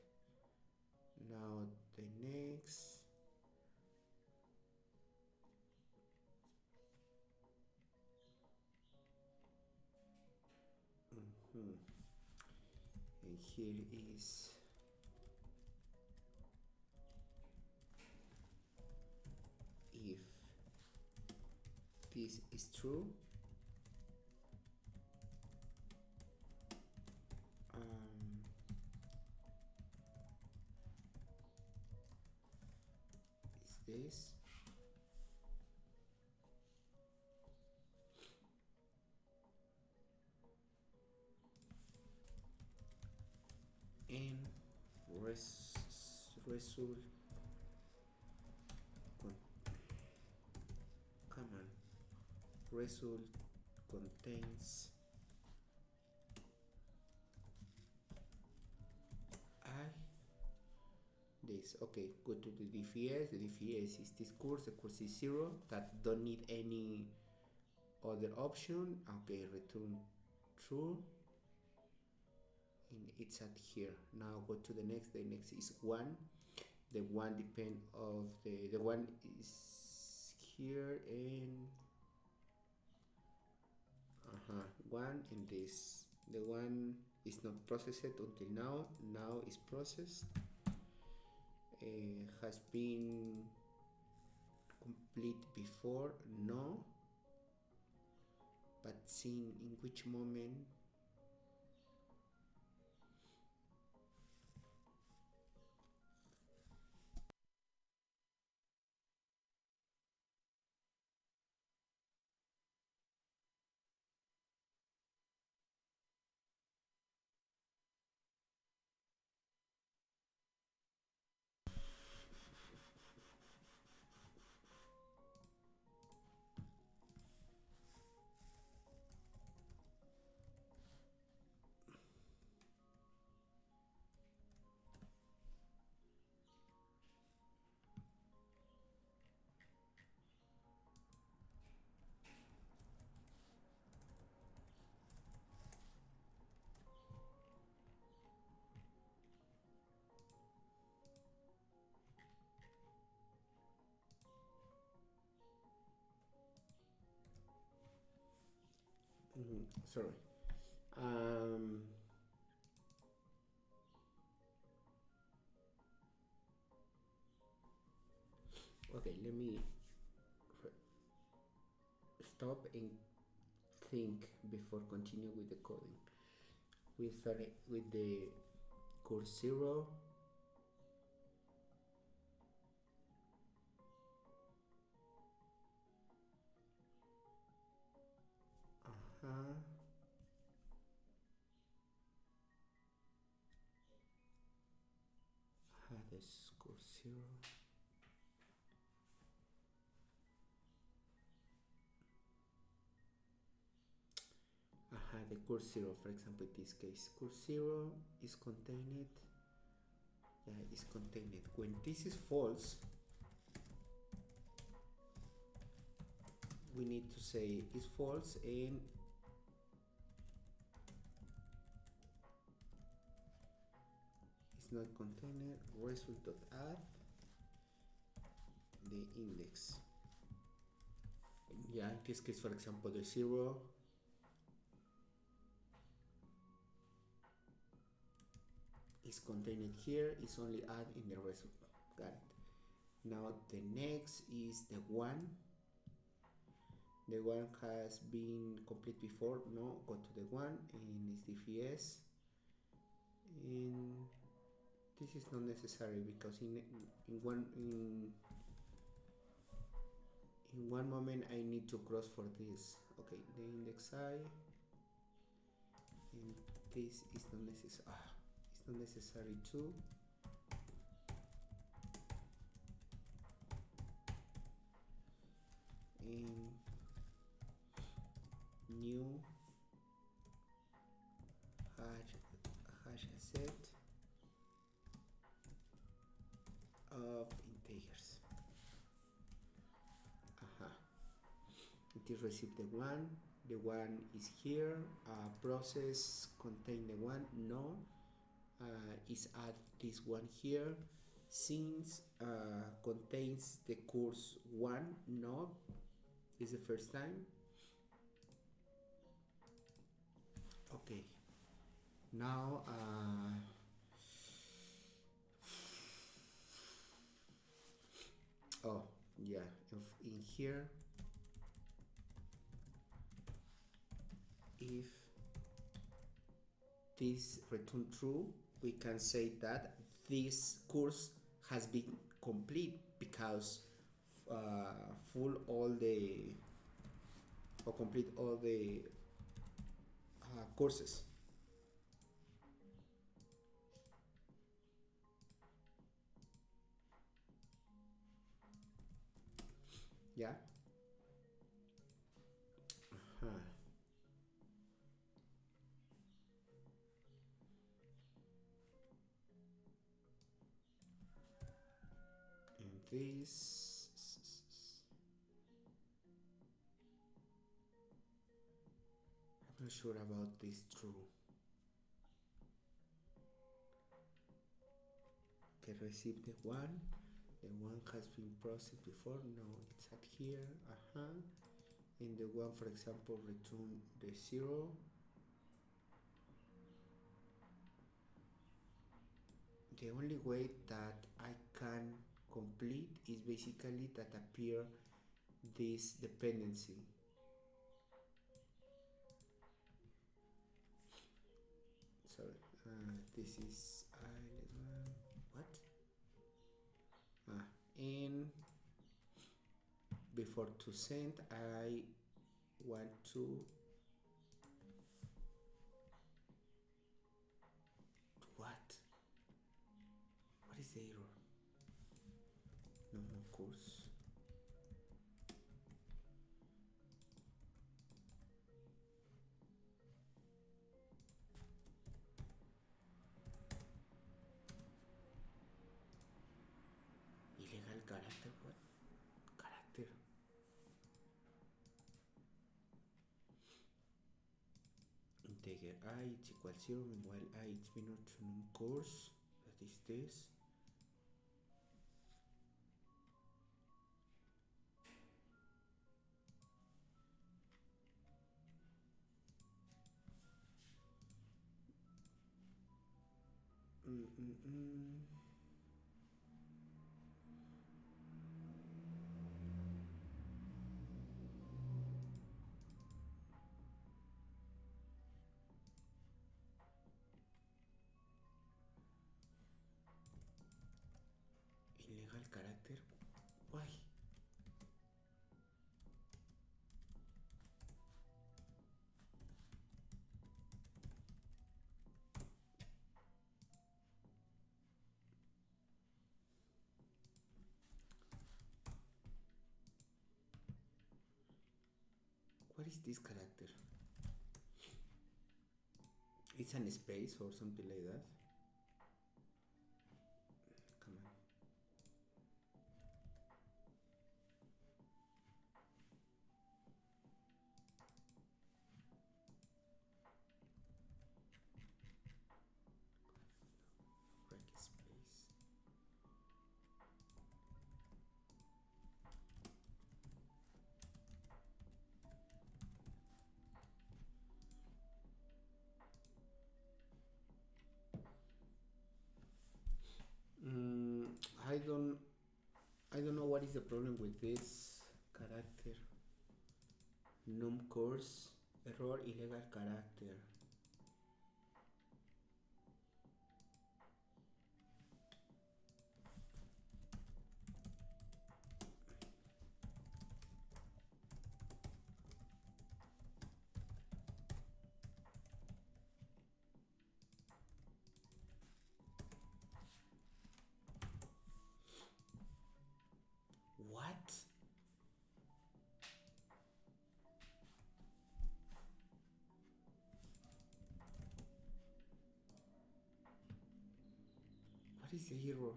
Now the next. And here is if this is true, is this. And result command result contains I this. Okay, go to the DFS. The DFS is this course. The course is 0. That don't need any other option. Okay, return true. And it's at here. Now go to the next. The next is 1. The 1 depend of the 1 is here and 1 and this. The 1 is not processed until now. Now is processed. Has been complete before? No. But seen in which moment? Sorry. Okay, let me stop and think before continue with the coding. We started with the course 0. This course 0. The course 0, for example, in this case, course 0 is contained. Is contained. When this is false, we need to say is false and it's not contained. Result.add the index. In this case, for example, the 0 is contained here, is only add in the result. Got it. Now the next is the 1. The one has been complete before. No, go to the one and it's DFS. And this is not necessary because in one moment I need to cross for this. Okay, the index I, and this is not necessary. It's not necessary too. In new hash set of integers. It is received the one is here. Process contain the one, no. Is add this one here. Since contains the course one, no. Is the first time. Okay. Now oh yeah, in here, if this return true, we can say that this course has been complete because complete all the courses. Yeah. And this, I'm not sure about this true. Okay, receive the one has been processed before. No, it's at here. And the one, for example, return the 0. The only way that I can complete is basically that appear this dependency. Sorry, this is what? And before to send, I want to what is the error? No course. Illegal character. What character? Integer I is equal 0, meanwhile I is minor to num course. That is this. Illegal character. Why? What is this character? It's an space or something like that. Come on. Break space. I don't know what is the problem with this character. num course error illegal character. What? What is the error?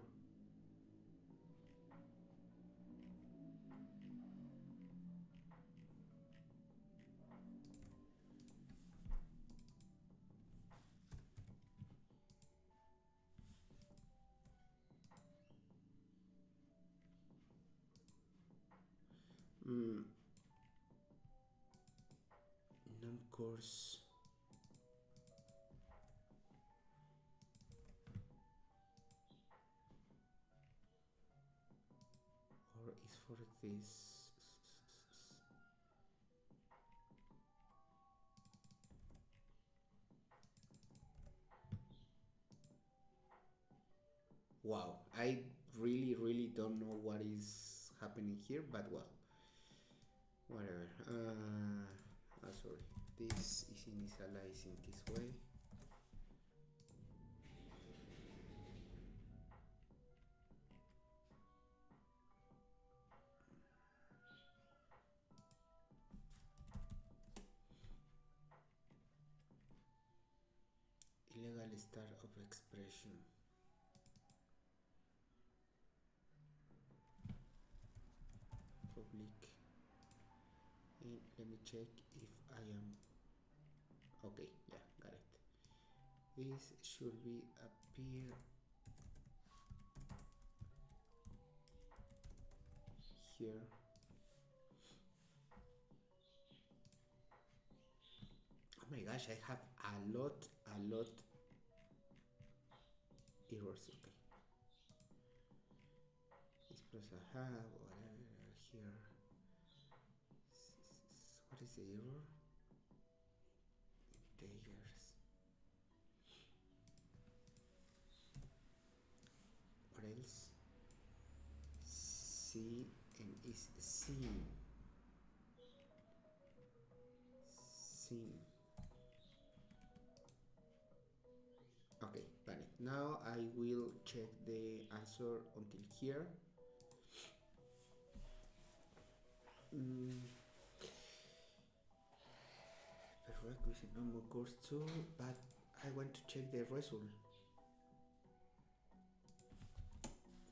Num course. Or is for this. Wow, I really don't know what is happening here, but well, whatever. Sorry, this is initializing this way. Illegal start of expression. Public. And let me check if I am okay. Yeah, got it. This should be appear here. Oh my gosh, I have a lot errors. Okay, express a have whatever here. What is the error? Integers. What else? C and is seen. Seen. Okay, got it. Now I will check the answer until here. Prerequisite number course 2, but I want to check the result.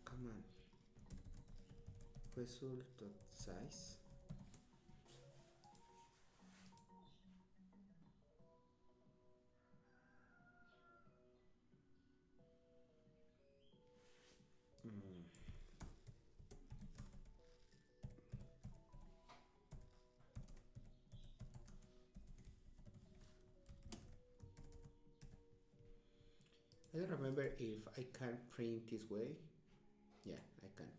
Come on. Result dot size. I don't remember if I can print this way. Yeah, I can.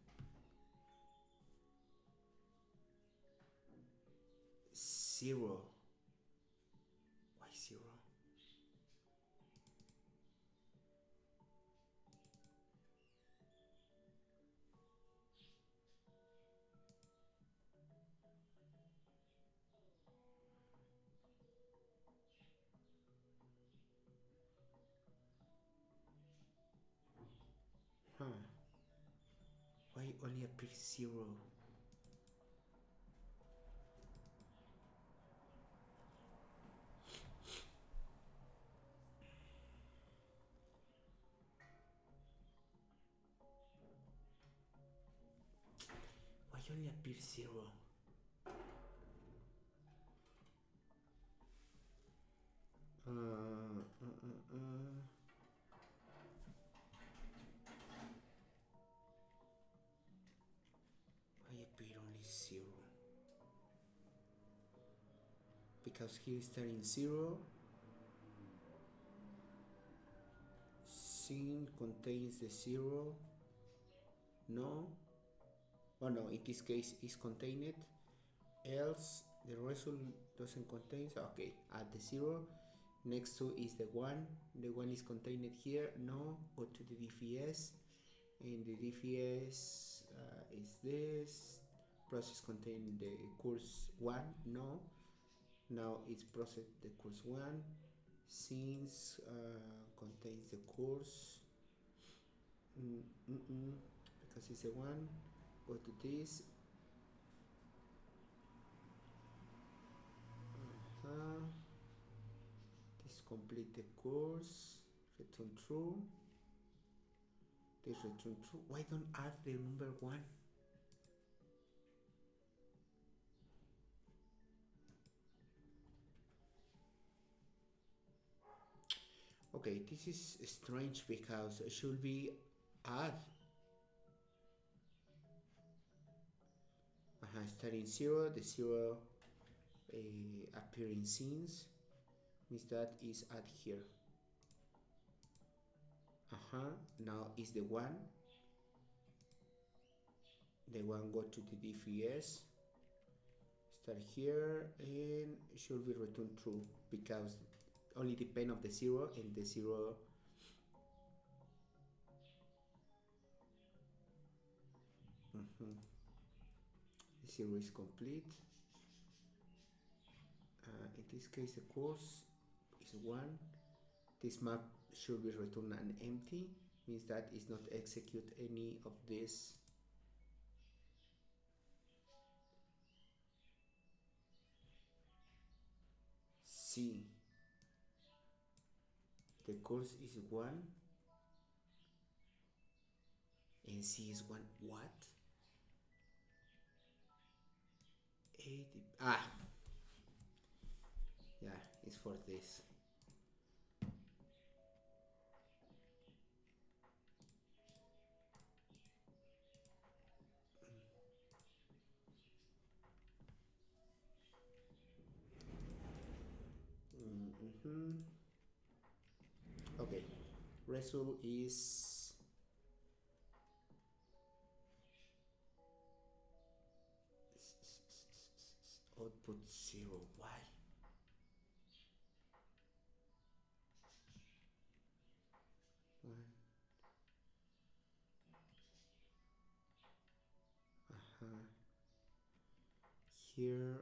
0. Why 0? Huh. Why only appears 0? Why only appears 0? Why appear only 0? Because here is starting 0. Scene contains the 0. No. Oh no, in this case is contained. Else the result doesn't contain, so okay, add the 0. Next to is the 1. The 1 is contained here. No. Go to the DFS, and the DFS is this. Process contain the course 1. No. Now it's process the course 1. Since contains the course because it's a 1. Go to this. This complete the course. Return true. This return true. Why don't add the number 1? Okay, this is strange because it should be add. Starting 0, the 0 appearing scenes means that is add here. Now is the 1. The 1 go to the DFS. Start here and should be return true because only depend of the 0 and the 0 the 0 is complete. In this case the course is 1. This map should be returned an empty, means that is not execute any of this. C. The course is 1 and C is 1. What? Yeah, it's for this. Okay, result is output 0. Why? Here,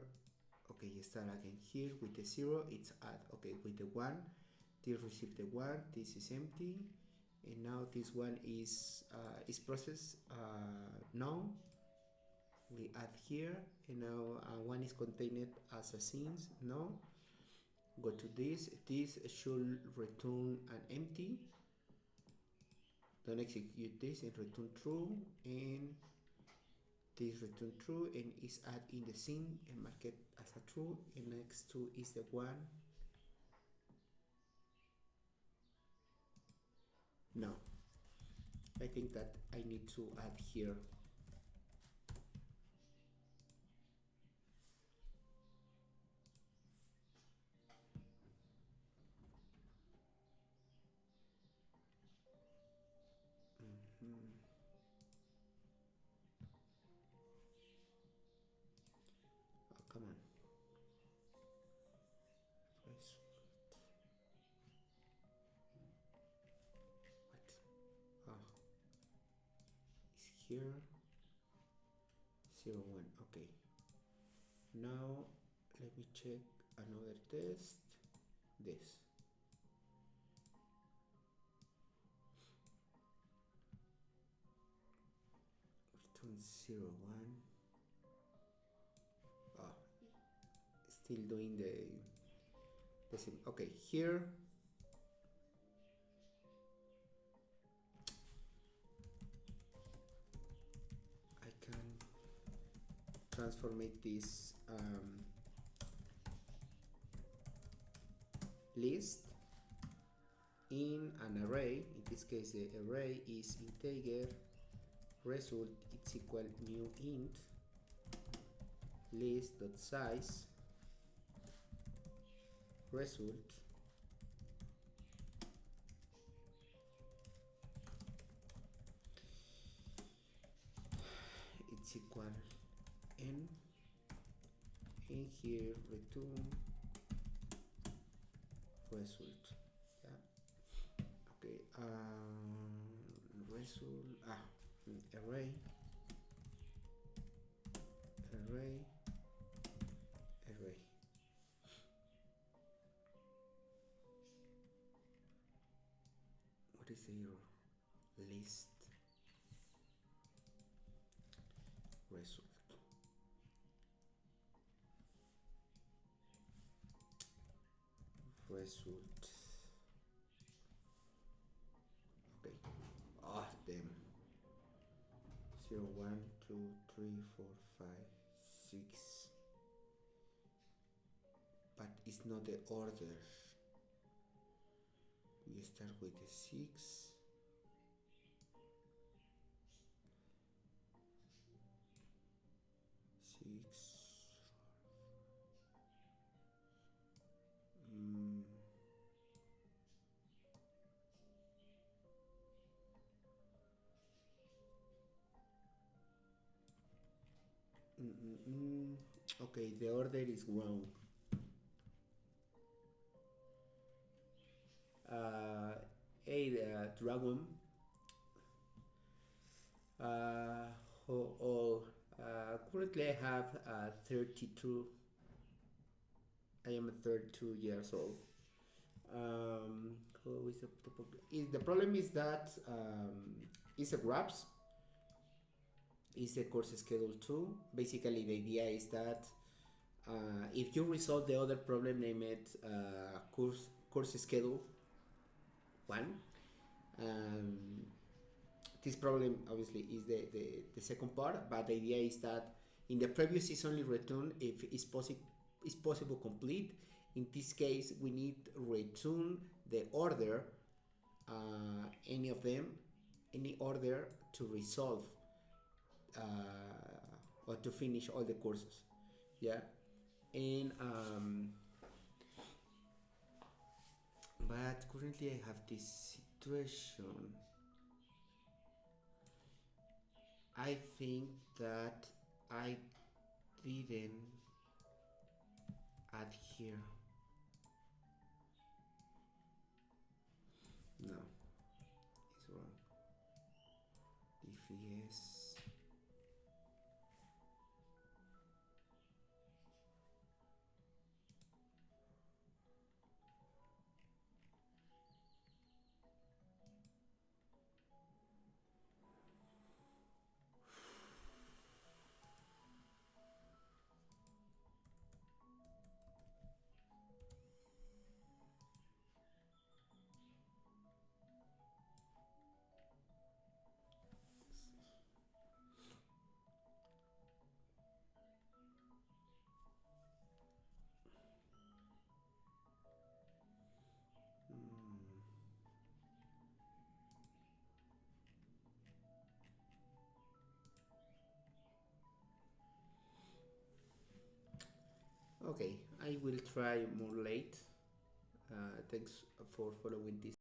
okay, you start again here with the 0, it's add. Okay, with the 1, this receive the 1, this is empty, and now this one is processed. No, we add here, and now 1 is contained as a scenes. No, go to this. This should return an empty. Don't execute this and return true, and this return true and is add in the scene and mark it as a true, and next to is the 1. No, I think that I need to add here. Come on. What? It's here. 0, 1. Okay. Now let me check another test. This. Return 0, 1. Still doing the same. Okay, here I can transform this list in an array. In this case, the array is integer result. It's equal new int list.size result it's equal n, in here return result. Yeah. Okay. Result. Array. Array. Array. What is the error? List result. Result. Okay. Damn. 0, 1, 2, 3, 4, 5, 6. But it's not the order. We start with the 6. 6. Okay, the order is wrong. Dragon. Currently I have 32. I am 32 years old. Who is the problem is that it's a grabs. It's a course schedule 2. Basically, the idea is that if you resolve the other problem, name it course schedule 1. This problem obviously is the second part, but the idea is that in the previous is only return if it's possible complete. In this case, we need return the order, any of them, any order to resolve or to finish all the courses. Yeah, and but currently I have this situation. I think that I didn't add here. No, it's wrong. If yes, okay, I will try more late. Thanks for following this.